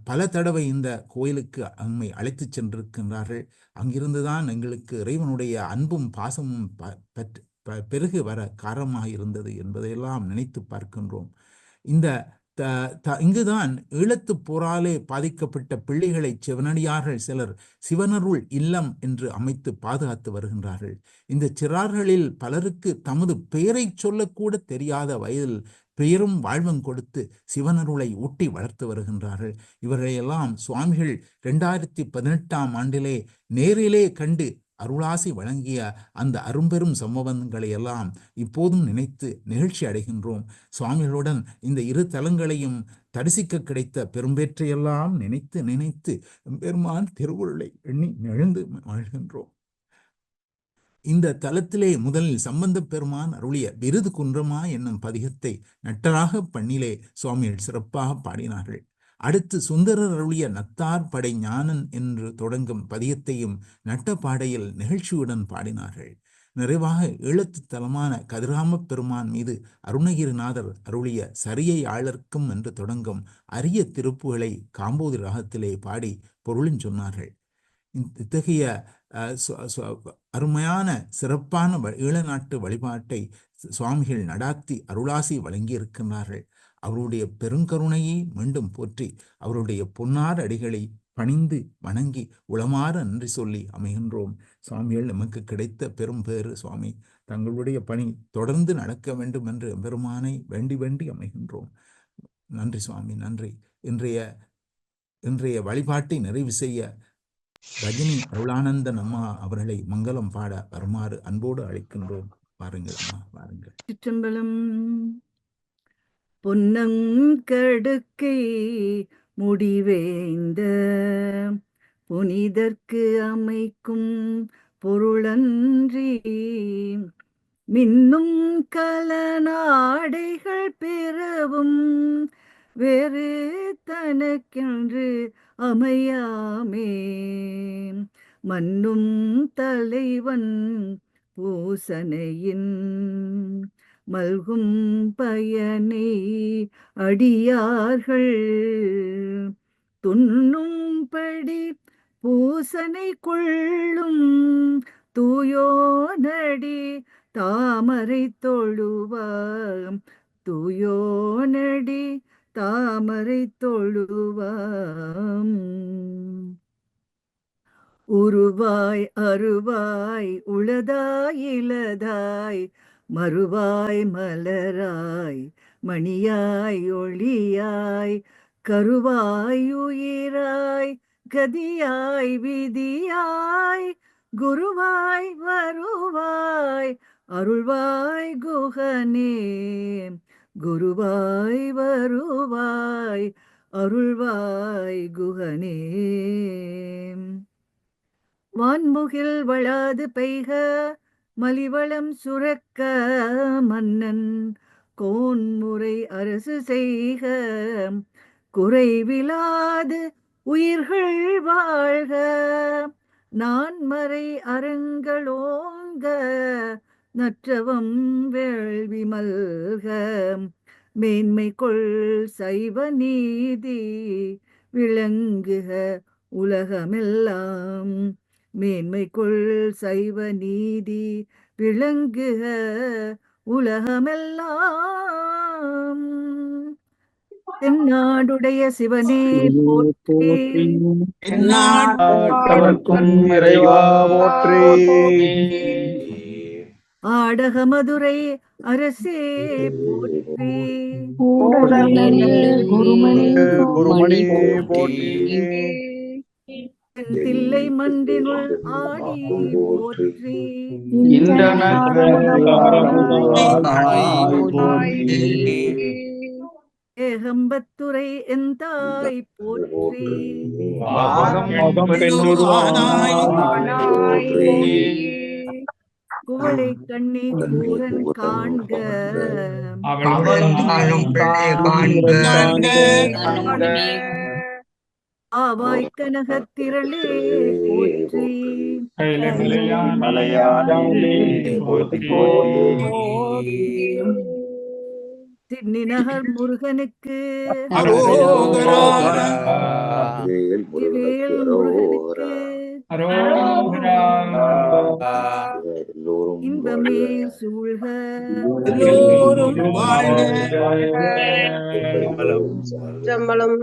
பல தடவை இந்த கோயிலுக்கு நம்மை அழைத்து சென்றிருக்கின்றார்கள். அங்கிருந்துதான் எங்களுக்கு இறைவனுடைய அன்பும் பாசமும் பெருகு வர காரணமாக இருந்தது என்பதையெல்லாம் நினைத்து பார்க்கின்றோம். இங்குதான் ஈழத்து போராலே பாதிக்கப்பட்ட பிள்ளைகளை சிவனடியார்கள் சிலர் சிவனருள் இல்லம் என்று அமைத்து பாதுகாத்து வருகின்றார்கள். இந்த சிறார்களில் பலருக்கு தமது பெயரை சொல்லக்கூட தெரியாத வயதில் பெயரும் வாழ்வும் கொடுத்து சிவனருளை ஊட்டி வளர்த்து வருகின்றார்கள். இவர்களையெல்லாம் சுவாமிகள் 2018ஆம் ஆண்டிலே நேரிலே கண்டு அருளாசி வழங்கிய அந்த அரும்பெரும் சம்பவங்களை எல்லாம் இப்போதும் நினைத்து நிகழ்ச்சி அடைகின்றோம். சுவாமிகளுடன் இந்த 2 தலங்களையும் தரிசிக்க கிடைத்த பெரும்பேற்றையெல்லாம் நினைத்து பெருமான் திருவுருளை எண்ணி நெழுந்து மகிழ்கின்றோம். இந்த தலத்திலே முதலில் சம்பந்தப் பெருமான் அருளிய விருது குன்றமா என்னும் பதிகத்தை நட்டராக பண்ணிலே சுவாமிகள் சிறப்பாக பாடினார்கள். அடுத்து சுந்தரர் அருளிய நத்தார் படை ஞானன் என்று தொடங்கும் பதியத்தையும் நட்ட பாடையில் நிகழ்ச்சியுடன் பாடினார்கள். நிறைவாக ஈழத்து தலமான கதிராமப் பெருமான் மீது அருணகிரிநாதர் அருளிய சரியை ஆளர்க்கும் என்று தொடங்கும் அரிய திருப்புகளை காம்போதி ராகத்திலே பாடி பொருளும் சொன்னார்கள். இத்தகைய அருமையான சிறப்பான ஈழ நாட்டு வழிபாட்டை சுவாமிகள் நடாத்தி அருளாசி வழங்கியிருக்கிறார்கள். அவருடைய பெருங்கருணையை மீண்டும் போற்றி அவருடைய பொன்னார் அடிகளை பணிந்து வணங்கி உளமாற நன்றி சொல்லி அமைகின்றோம். சுவாமிகள் நமக்கு கிடைத்த பெரும் பேறு. சுவாமி தங்களுடைய பணி தொடர்ந்து நடக்க வேண்டும் என்று பெருமானை வேண்டி வேண்டி அமைகின்றோம். நன்றி சுவாமி, நன்றி. இன்றைய வழிபாட்டை நிறைவு செய்ய ரஜினி அருளானந்தன் அம்மா அவர்களை மங்களம் பாட வருமாறு அன்போடு அழைக்கின்றோம். வாருங்கள் அம்மா, வாருங்கள். சிற்றம்பலம். பொன்னங்கடுக்கை முடிவேந்த புனிதற்கு அமைக்கும் பொருளன்றி மின்னும் கலநாடைகள் பிறவும் வேறு தனக்கென்று அமையாமே மன்னும் தலைவன் பூசனையின் மல்கும் பயனை அடியார்கள் துண்ணும்படி பூசனை கொள்ளும் தூயோனடி தாமரை தொழுவாம் தூயோனடி தாமரை தொழுவாம். உருவாய் அருவாய் உளதாய் இலதாய் மறுவாய் மலராய் மணியாய் ஒளியாய் கருவாய் உயிராய் கதியாய் விதியாய் குருவாய் வருவாய் அருள்வாய் குகனே குருவாய் வருவாய் அருள்வாய் குகனே. வான்முகில் வளாது பெய்க மலிவளம் சுரக்க மன்னன் கோன்முறை அரசு செய்க குறைவிலாது உயிர்கள் வாழ்க நான்மறை அறங்களோங்க நற்றவம் வேள்வி மல்க மேன்மை கொள் சைவ நீதி விளங்குக உலகமெல்லாம் மேன்மை கொள் சைவ நீதி விளங்குக உலகமெல்லாம். தென்னாடுடைய சிவனே போற்றி இறைவா போற்றி. ஆடக மதுரை அரசே போற்றி குருமணி போற்றி. தில்லை மன்றினுள் ஆடி போற்றி ஏகம்பத்துரை எந்தாய் போற்றி குவளை கண்ணி கூரன் காண்க ஆவாய் கனகத்திரளே போற்றி திண்ணிநகர் முருகனுக்கு வேல் முருகனுக்கு இன்பமே சூழ்க சம்பளம்